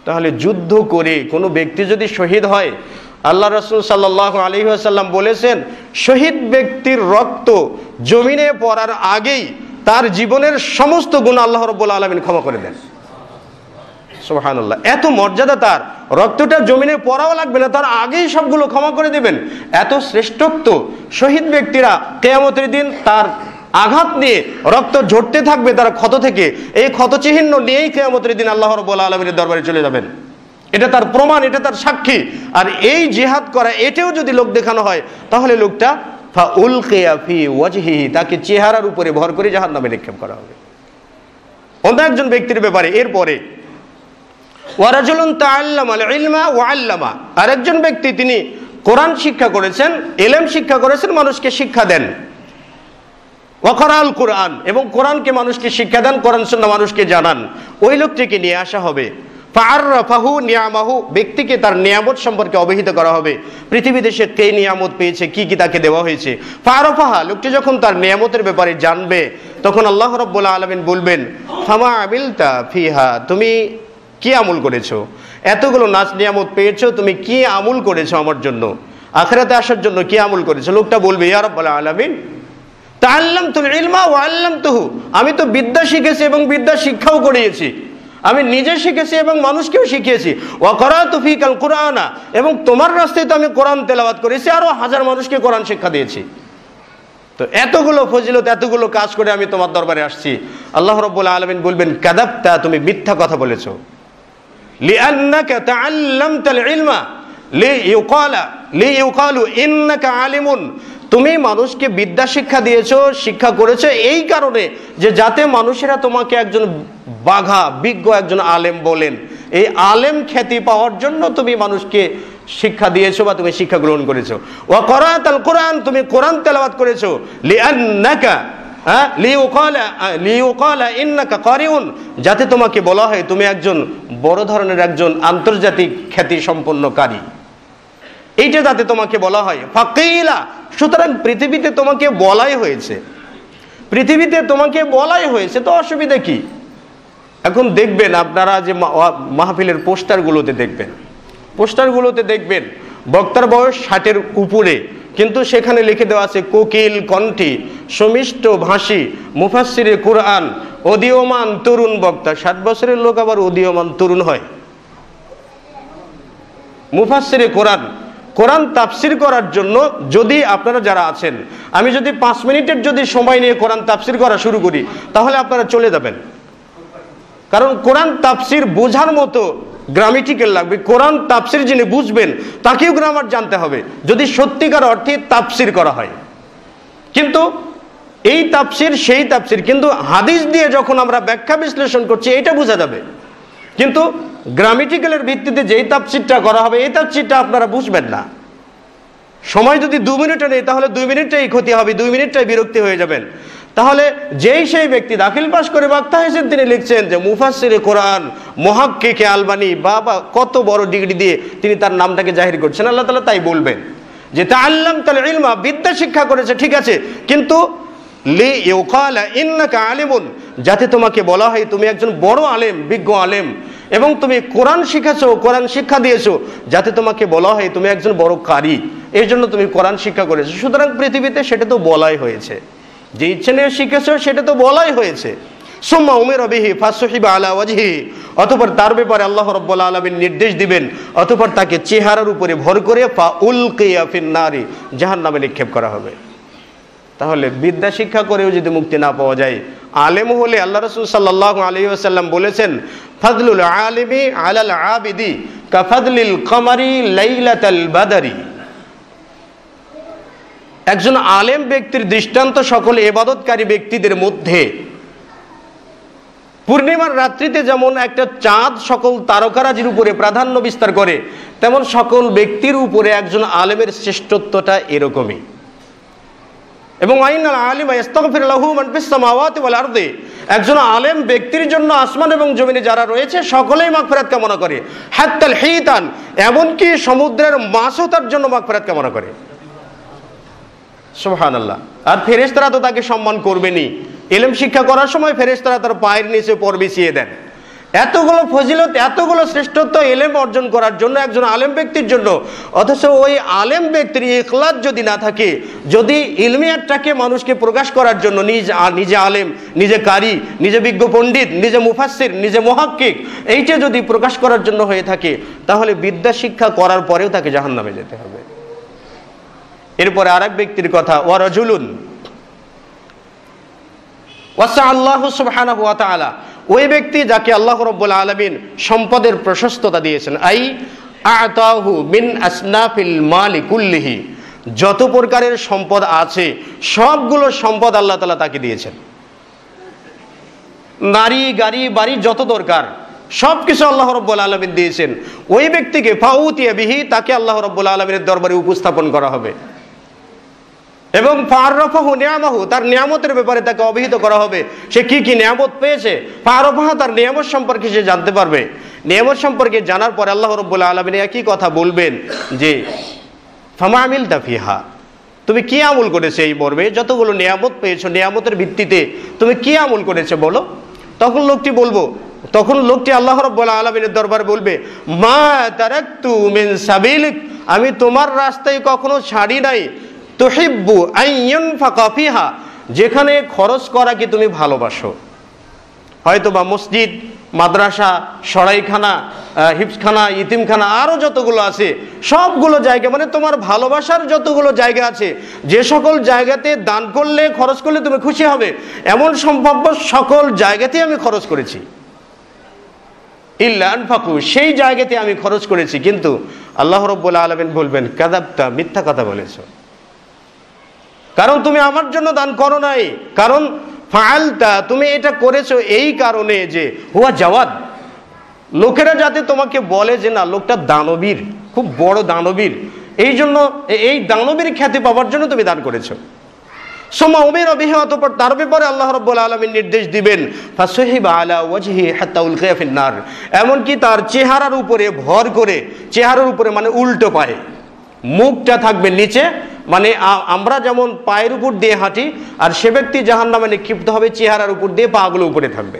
তাহলে যুদ্ধ করে কোনো ব্যক্তি যদি শহীদ হয়, আল্লাহ রাসূল সাল্লাল্লাহু আলাইহি ওয়াসাল্লাম বলেছেন শহীদ ব্যক্তির রক্ত জমিনে পড়ার আগেই তার জীবনের সমস্ত গুনাহ আল্লাহ রাব্বুল আলামিন ক্ষমা করে দেন। সুবহানাল্লাহ, এত মর্যাদা তার, রক্তটা জমিনে পড়াও লাগবে না, তার আগেই সবগুলো ক্ষমা করে দিবেন। এত শ্রেষ্ঠত্ব। শহীদ ব্যক্তিরা কিয়ামতের দিন তার আঘাত নিয়ে রক্ত ঝরতে থাকবে তার ক্ষত থেকে, এই ক্ষত চিহ্ন নিয়েই কিয়ামতের দিন আল্লাহ রাব্বুল আলামিনের দরবারে চলে যাবেন। এটা তার প্রমাণ, এটা তার সাক্ষী। আর এই জিহাদ করা এটাও যদি লোক দেখানো হয়, তাহলে লোকটা ফাউলকিয়া ফি ওয়াজহিহি, তাকে চেহারার উপরে ভর করে জাহান্নামে নিক্ষেপ করা হবে। অন্য একজন ব্যক্তির ব্যাপারে এরপরে ওয়ারাজুলুন তাআল্লামাল ইলমা ওয়া আল্লামা, আরেকজন ব্যক্তি তিনি কোরআন শিক্ষা করেছেন, ইলম শিক্ষা করেছেন, মানুষকে শিক্ষা দেন। ওয়া ক্বরাআল কুরআন, এবং কোরআনকে মানুষকে শিক্ষা দেন, কোরআন সুন্নাহ মানুষকে জানান। ওই লোকটিকে নিয়ে আসা হবে। ফাআররাফাহু নিয়ামাহু, ব্যক্তিকে তার নিয়ামত সম্পর্কে অবহিত করা হবে। পৃথিবীতে সে কে নিয়ামত পেয়েছে, কি কি তাকে দেওয়া হয়েছে। ফাআরাফাহা, লোকটি যখন তার নিয়ামতের ব্যাপারে জানবে, তখন আল্লাহ রাব্বুল আলামিন বলবেন ফামা আমিলতা ফিহা, তুমি কি আমল করেছো? এতগুলো নাজ নিয়ামত পেয়েছো, তুমি কি আমল করেছো আমার জন্য, আখিরাতে আসার জন্য কি আমল করেছো? লোকটা বলবে ইয়া রাব্বুল আলামিন তাআল্লামতুল ইলমা ওয়া আল্লামতুহু, আমি তো বিদ্যা শিখেছি এবং বিদ্যা শিক্ষাও করিয়েছি, আমি নিজে শিখেছি এবং মানুষকেও শিখিয়েছি। ওয়া করাতু ফিকাল কুরআনা, এবং তোমার রাস্তায় তো আমি কোরআন তেলাওয়াত করেছি, আরো হাজার মানুষকে কোরআন শিক্ষা দিয়েছি। তো এতগুলো ফজিলত, এতগুলো কাজ করে আমি তোমার দরবারে আসছি। আল্লাহ রাব্বুল আলামিন বলবেন কাযাবতা, তুমি মিথ্যা কথা বলেছো। লিআন্নাকা তাআল্লামতাল ইলমা লিইউকালু ইন্নাকা আলিমুন, তুমি মানুষকে বিদ্যা শিক্ষা দিয়েছো, শিক্ষা করেছো এই কারণে যে যাতে মানুষেরা তোমাকে একজন বাঘা বিজ্ঞ একজন আলেম বলেন। এই আলেম খ্যাতি পাওয়ার জন্য তুমি মানুষকে শিক্ষা দিয়েছো বা তুমি শিক্ষা গ্রহণ করেছো। ওয়া করাআতাল কুরআন, তুমি কোরআন তেলাওয়াত করেছো। লিআন্নাকা লিইউকালা ইন্নাকা কারিউন, যাতে তোমাকে বলা হয় তুমি একজন বড় ধরনের একজন আন্তর্জাতিক খ্যাতি সম্পন্ন কারি, এইটা যাতে তোমাকে বলা হয়। ফাকিলা, সুতরাং পৃথিবীতে তোমাকে বলাই হয়েছে, পৃথিবীতে তোমাকে বলাই হয়েছে, তো অসুবিধা কি? এখন দেখবেন আপনারা যে মাহফিলের পোস্টারগুলোতে দেখবেন বক্তার বয়স 60-এর উপরে, কিন্তু সেখানে লিখে দেওয়া আছে কোকিল কণ্ঠী সমিষ্ট ভাষী মুফাসসিরে কুরআন উদীয়মান তরুণ বক্তা। 60 বছরের লোক আবার উদীয়মান তরুণ হয়? মুফাসসিরে কোরআন তাফসির করার জন্য যদি আপনারা যারা আছেন, আমি যদি 5 মিনিটের যদি সময় নিয়ে কোরআন তাফসির করা শুরু করি, তাহলে আপনারা চলে যাবেন। কারণ কোরআন তাফসির বোঝার মতো গ্রামেটিক্যাল লাগবে। কোরআন তাফসির যিনি বুঝবেন তাকেও গ্রামার জানতে হবে, যদি সত্যিকার অর্থে তাফসির করা হয়। কিন্তু এই তাফসির সেই তাফসির, কিন্তু হাদিস দিয়ে যখন আমরা ব্যাখ্যা বিশ্লেষণ করছি এটা বোঝা যাবে। কিন্তু গ্রামেটিক্যালের ভিত্তিতে যেই তাফসিরটা করা হবে, এই তাফসিরটা আপনারা বুঝবেন না। সময় যদি 2 মিনিটও নেই, তাহলে 2 মিনিটটাই ক্ষতি হবে, 2 মিনিটটাই বিরক্তি হয়ে যাবেন। তাহলে যেই সেই ব্যক্তি দাখিল পাশ করে বক্তা হয়েছেন, তিনি লিখছেন যে মুফাসসিরে কোরআন মুহাক্কিকে আলবানী, বাবা কত বড় ডিগ্রি দিয়ে তিনি তার নামটাকে জাহির করছেন। আল্লাহ তাআলা তাই বলবেন যে তাআল্লামতাল ইলমা, বিদ্যা শিক্ষা করেছে ঠিক আছে, কিন্তু লিইউকালা ইন্নাকা আলিমুন, যাতে তোমাকে বলা হয় তুমি একজন বড় আলেম, বিজ্ঞ আলেম, এবং তুমি কোরআন শিখেছো, কোরআন শিক্ষা দিয়েছো, যাতে তোমাকে বলা হয় তুমি একজন বড় কারি, এই জন্য তুমি কোরআন শিক্ষা করেছো। সুতরাং পৃথিবীতে সেটা তো বলাই হয়েছে, যে ইচ্ছে নিয়ে শিখেছো সেটা তো বলাই হয়েছে। সুম্মা উমিরা বিহি ফাসহিবা আলা ওয়াজহি, অতঃপর তার ব্যাপারে আল্লাহ রাব্বুল আলামিন নির্দেশ দিবেন, অতঃপর তাকে চেহারার উপরে ভর করে ফাউলকিয়া ফিন নারি, জাহান্নামে নিক্ষেপ করা হবে। তাহলে বিদ্যা শিক্ষা করেও যদি মুক্তি না পাওয়া যায়, আলেম হলে আল্লাহ রাসূল সাল্লাল্লাহু আলাইহি ওয়াসাল্লাম বলেছেন, ফাদলুল আলিমি আলাল আবিদি কাফাদলিল কমারি লাইলাতাল বাদরি। একজন আলেম ব্যক্তির দৃষ্টান্ত সকল ইবাদতকারী ব্যক্তিদের মধ্যে পূর্ণিমার রাত্রিতে যেমন একটা চাঁদ সকল তারকারাজির উপরে প্রাধান্য বিস্তার করে, তেমন সকল ব্যক্তির উপরে একজন আলেমের শ্রেষ্ঠত্বটা এরকমই। এবং আইনাল আলিম ইস্তাগফির লাহু মান ফিস সামাওয়াতি ওয়াল আরদি, একজন আলেম ব্যক্তির জন্য আসমান এবং জমিনে যারা রয়েছে সকলেই মাগফিরাত কামনা করে। হাত্তাল হিতান, এমনকি সমুদ্রের মাছও তার জন্য মাগফিরাত কামনা করে। সুবহানাল্লাহ। আর ফেরেশতারা তো তাকে সম্মান করবেনই। ইলম শিক্ষা করার সময় ফেরেশতারা তার পায়ের নিচে পর বিছিয়ে দেন। এতগুলো ফজিলত, এতগুলো শ্রেষ্ঠত্ব ইলম অর্জন করার জন্য একজন আলেম ব্যক্তির জন্য, অথচ ওই আলেম ব্যক্তির ইখলাস যদি না থাকে, যদি ইলমিয়াতটাকে মানুষকে প্রকাশ করার জন্য নিজে আলেম, নিজে কারি, নিজে বিজ্ঞ পণ্ডিত, নিজে মুফাসসির, নিজে মুহাক্কিক, এইটা যদি প্রকাশ করার জন্য হয়ে থাকে, তাহলে বিদ্যা শিক্ষা করার পরেও তাকে জাহান্নামে যেতে হবে। এরপরে আরেক ব্যক্তির কথা, ওয়া রাজুলুন ওয়াসা আল্লাহু সুবহানাহু ওয়া তাআলা, ওই ব্যক্তি যাকে আল্লাহ রাব্বুল আলামিন সম্পদের প্রশস্ততা দিয়েছেন। আই আতাহু মিন আসনাফিল মালি কুল্লিহি, যত প্রকারের সম্পদ আছে সবগুলো সম্পদ আল্লাহ তাআলা তাকে দিয়েছেন। নারী, গাড়ি, বাড়ি যত দরকার সবকিছু আল্লাহ রাব্বুল আলামিন দিয়েছেন। ওই ব্যক্তিকে ফাউতিয়া বিহি, তাকে আল্লাহ রাব্বুল আলামিনের দরবারে উপস্থাপন করা হবে এবং ফাররাফাহু নিয়ামাহু, তার নিয়ামতের ব্যাপারে তাকে অবহিত করা হবে। সে কি কি নিয়ামত পেয়েছে, ফাররাফাহু, তার নিয়ামত সম্পর্কে সে জানতে পারবে। নিয়ামত সম্পর্কে জানার পরে আল্লাহ রাব্বুল আলামিন একই কথা বলবেন যে ফামা আমিলতা ফিহা, তুমি কি আমল করেছো এই মর্মে, যতগুলো নিয়ামত পেয়েছো নিয়ামতের ভিত্তিতে তুমি কি আমল করেছো বলো। তখন লোকটি আল্লাহ রাব্বুল আলামিনের দরবারে বলবে, মা তারাকতু মিন সাবিলিক, আমি তোমার রাস্তায় কখনো ছাড়ি নাই, তুহিব্বু আন ইউনফাকা ফিহা, যেখানে খরচ করাকে তুমি ভালোবাসো। হয়তো বা মসজিদ, মাদ্রাসা, সরাইখানা, হিফজখানা, ইতিমখানা, আরও যতগুলো আছে সবগুলো জায়গা, মানে তোমার ভালোবাসার যতগুলো জায়গা আছে, যে সকল জায়গাতে দান করলে, খরচ করলে তুমি খুশি হবে, এমন সম্ভাব্য সকল জায়গাতেই আমি খরচ করেছি। ইল্লা আনফাকু, সেই জায়গাতে আমি খরচ করেছি। কিন্তু আল্লাহ রাব্বুল আলামিন বলবেন, কাযাবতা, মিথ্যা কথা বলেছো, কারণ তুমি আমার জন্য দান করো নাই। কারণ ফাআলতা, তুমি এটা করেছো এই কারণে যে হুয়া জাওয়াদ, লোকেরা যাতে তোমাকে বলে যে না লোকটা দানবীর, খুব বড় দানবীর, এই জন্য এই দানবীর খ্যাতি পাওয়ার জন্য তুমি দান করেছো। সুম্মা উমিরা বিহি, অতঃপর তার ব্যাপারে আল্লাহ রাব্বুল আলামিন নির্দেশ দিবেন, ফাসহিবা আলা ওয়াজহি হাত্তা উলকিয়া ফিন নার, এমনকি তার চেহারার উপরে ভর করে, চেহারার উপরে মানে উল্টো পায়ে, মুখটা থাকবে নিচে, মানে আমরা যেমন পায়ের উপর দিয়ে হাঁটি, আর সে ব্যক্তি জাহান্নামে নিক্ষিপ্ত হবে চেহারার উপর দিয়ে, পাগুলো উপরে থাকবে।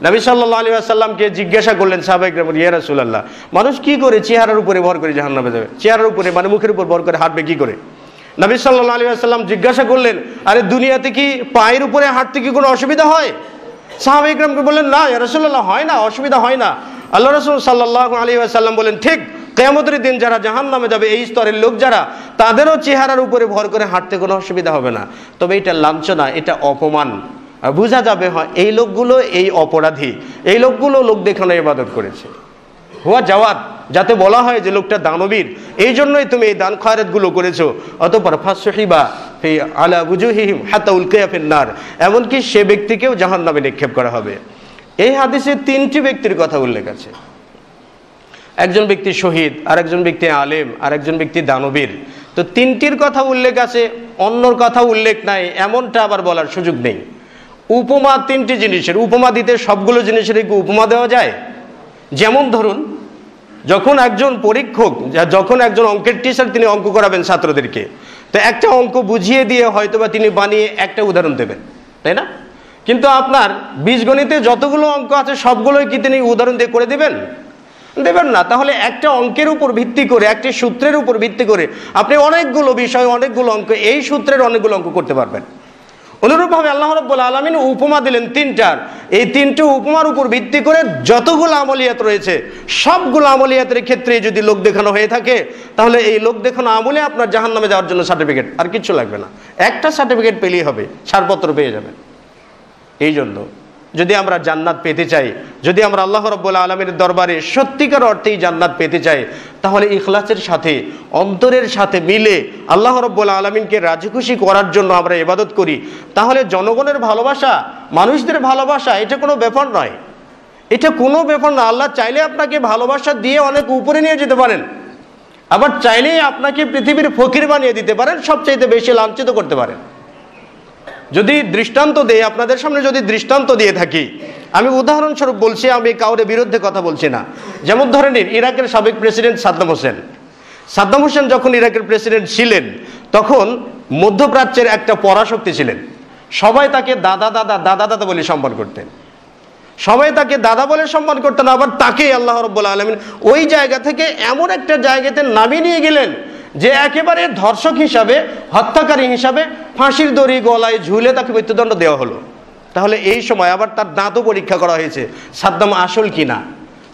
নবী সাল্লাল্লাহু আলাইহি ওয়াসাল্লামকে জিজ্ঞাসা করলেন সাহাবায়ে ইয়া রাসূলুল্লাহ, মানুষ কি করে চেহারার উপরে ভর করে জাহান্নামে যাবে, চেহারার উপরে মানে মুখের উপর ভর করে হাঁটবে কি করে? নবী সাল্লাল্লাহু আলাইহি ওয়াসাল্লাম জিজ্ঞাসা করলেন, আরে দুনিয়াতে কি পায়ের উপরে হাঁটতে কি কোনো অসুবিধা হয়? সাহাবায়ে ইকরামকে বললেন, না ইয়া রাসূলুল্লাহ, হয় না, অসুবিধা হয় না। আল্লাহ রাসূল সাল্লাল্লাহু আলাইহি ওয়াসাল্লাম বলেন, ঠিক কিয়ামতের দিন যারা জাহান্নামে যাবে, এই স্তরের লোক যারা, তাদেরও চেহারার উপরে ভর করে হাঁটতে কোনো অসুবিধা হবে না। তবে এটা লাঞ্ছনা, এটা অপমান, বোঝা যাবে হয় এই লোকগুলো এই অপরাধী, এই লোকগুলো লোক দেখানো ইবাদত করেছে। হুয়া জাওয়াদ, যাতে বলা হয় যে লোকটা দানবীর, এই জন্যই তুমি এই দান খয়রাতগুলো করেছো। অতঃপর ফাসহিবা ফি আলা ওয়াজুহিহিম হাত্তা উলকিয়া ফিন নার, এমনকি সে ব্যক্তিকেও জাহান্নামে নিক্ষেপ করা হবে। এই হাদিসে তিনটি ব্যক্তির কথা উল্লেখ আছে। একজন ব্যক্তি শহীদ, আরেকজন ব্যক্তি আলেম, আরেকজন ব্যক্তি দানবীর। তো তিনটির কথা উল্লেখ আছে, অন্যর কথা উল্লেখ নাই, এমনটা আবার বলার সুযোগ নেই। উপমা তিনটি জিনিসের, উপমা দিতে সবগুলো জিনিসের কি উপমা দেওয়া যায়? যেমন ধরুন, যখন একজন পরীক্ষক, যখন একজন অঙ্কের টিচার, তিনি অঙ্ক করাবেন ছাত্রদেরকে, তো একটা অঙ্ক বুঝিয়ে দিয়ে হয়তোবা তিনি বানিয়ে একটা উদাহরণ দেবেন, তাই না? কিন্তু আপনার বীজগণিতে যতগুলো অঙ্ক আছে সবগুলোই কি তিনি উদাহরণ দিয়ে করে দেবেন? দেবেন না। তাহলে একটা অঙ্কের উপর ভিত্তি করে, একটি সূত্রের উপর ভিত্তি করে আপনি অনেকগুলো বিষয়, অনেকগুলো অঙ্ক, এই সূত্রের অনেকগুলো অঙ্ক করতে পারবেন। অনুরূপভাবে আল্লাহ রাব্বুল আলামিন উপমা দিলেন তিনটার। এই তিনটে উপমার উপর ভিত্তি করে যতগুলো আমলিয়াত রয়েছে সবগুলো আমলিয়াতের ক্ষেত্রে যদি লোক দেখানো হয়ে থাকে, তাহলে এই লোক দেখানো আমলে আপনার জাহান্নামে যাওয়ার জন্য সার্টিফিকেট, আর কিচ্ছু লাগবে না। একটা সার্টিফিকেট পেলেই হবে, ছাড়পত্র পেয়ে যাবেন। এই জন্য যদি আমরা জান্নাত পেতে চাই, যদি আমরা আল্লাহ রাব্বুল আলামিনের দরবারে সত্যিকার অর্থেই জান্নাত পেতে চাই, তাহলে ইখলাসের সাথে, অন্তরের সাথে মিলে আল্লাহ রাব্বুল আলামিনকে রাজি খুশি করার জন্য আমরা ইবাদত করি। তাহলে জনগণের ভালোবাসা, মানুষদের ভালোবাসা এটা কোনো ব্যাপার নয়, এটা কোনো ব্যাপার না। আল্লাহ চাইলে আপনাকে ভালোবাসা দিয়ে অনেক উপরে নিয়ে যেতে পারেন, আবার চাইলেই আপনাকে পৃথিবীর ফকির বানিয়ে দিতে পারেন, সবচাইতে বেশি লাঞ্ছিত করতে পারেন। যদি দৃষ্টান্ত দেয়, আপনাদের সামনে যদি দৃষ্টান্ত দিয়ে থাকি, আমি উদাহরণস্বরূপ বলছি, আমি কাউরে বিরুদ্ধে কথা বলছি না। যেমন ধরে নিন, ইরাকের সাবেক প্রেসিডেন্ট সাদ্দাম হোসেন। সাদ্দাম হোসেন যখন ইরাকের প্রেসিডেন্ট ছিলেন, তখন মধ্যপ্রাচ্যের একটা পরাশক্তি ছিলেন। সবাই তাকে দাদা দাদা দাদা দাদা বলে সম্মান করতেন, সবাই তাকে দাদা বলে সম্মান করতেন। আবার তাকেই আল্লাহ রাব্বুল আলামিন ওই জায়গা থেকে এমন একটা জায়গাতে নামিয়ে নিয়ে গেলেন যে একেবারে ধর্ষক হিসাবে, হত্যাকারী হিসাবে ফাঁসির দড়ি গলায় ঝুলে তাকে মৃত্যুদণ্ড দেওয়া হলো। তাহলে এই সময় আবার তার দাঁতও পরীক্ষা করা হয়েছে, সাদ্দাম আসল কিনা।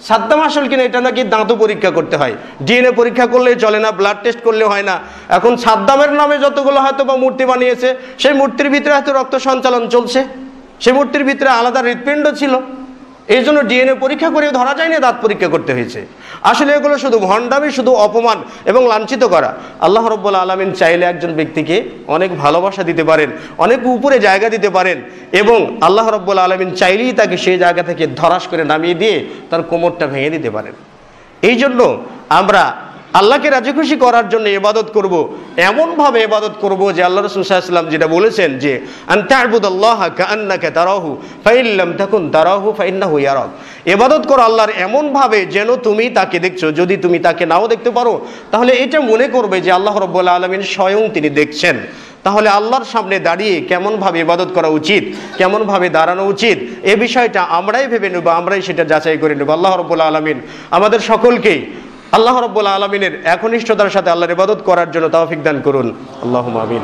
সাদ্দাম আসল কিনা এটা নাকি দাঁতও পরীক্ষা করতে হয়, ডিএনএ পরীক্ষা করলে চলে না, ব্লাড টেস্ট করলে হয় না। এখন সাদ্দামের নামে যতগুলো হয়তো বা মূর্তি বানিয়েছে, সেই মূর্তির ভিতরে হয়তো রক্ত সঞ্চালন চলছে, সেই মূর্তির ভিতরে আলাদা হৃৎপিণ্ড ছিল, এই জন্য ডিএনএ পরীক্ষা করে ধরা যায়নি, দাঁত পরীক্ষা করতে হয়েছে। আসলে এগুলো শুধু ভণ্ডামি, শুধু অপমান এবং লাঞ্ছিত করা। আল্লাহ রাব্বুল আলামিন চাইলে একজন ব্যক্তিকে অনেক ভালোবাসা দিতে পারেন, অনেক উপরে জায়গা দিতে পারেন, এবং আল্লাহ রাব্বুল আলামিন চাইলেই তাকে সেই জায়গা থেকে ধরাস করে নামিয়ে দিয়ে তার কোমরটা ভেঙে দিতে পারেন। এই জন্য আমরা আল্লাহকে রাজি খুশি করার জন্য ইবাদত করব, এমনভাবে ইবাদত করব যে আল্লাহ রাসূল সাল্লাল্লাহু আলাইহি ওয়াসাল্লাম যেটা বলেছেন যে আন তা'বুদাল্লাহা কাআন্নাকা তারাহু ফাইন লাম তাকুন তারাহু ফাইন্নাহু ইয়ারাক। ইবাদত করো আল্লাহর এমনভাবে যেন তুমি তাকে দেখছো, যদি তুমি তাকে নাও দেখতে পারো তাহলে এটা মনে করবে যে আল্লাহ রাব্বুল আলামিন স্বয়ং তিনি দেখছেন। তাহলে আল্লাহর সামনে দাঁড়িয়ে কেমনভাবে ইবাদত করা উচিত, কেমনভাবে দাঁড়ানো উচিত, এ বিষয়টা আমরাই ভেবে নেব, আমরাই সেটা যাচাই করে নেব। আল্লাহ রাব্বুল আলামিন আমাদের সকলকেই আল্লাহ রাব্বুল আলামিনের একনিষ্ঠতার সাথে আল্লাহর ইবাদত করার জন্য তৌফিক দান করুন। আল্লাহুম্মা আমিন।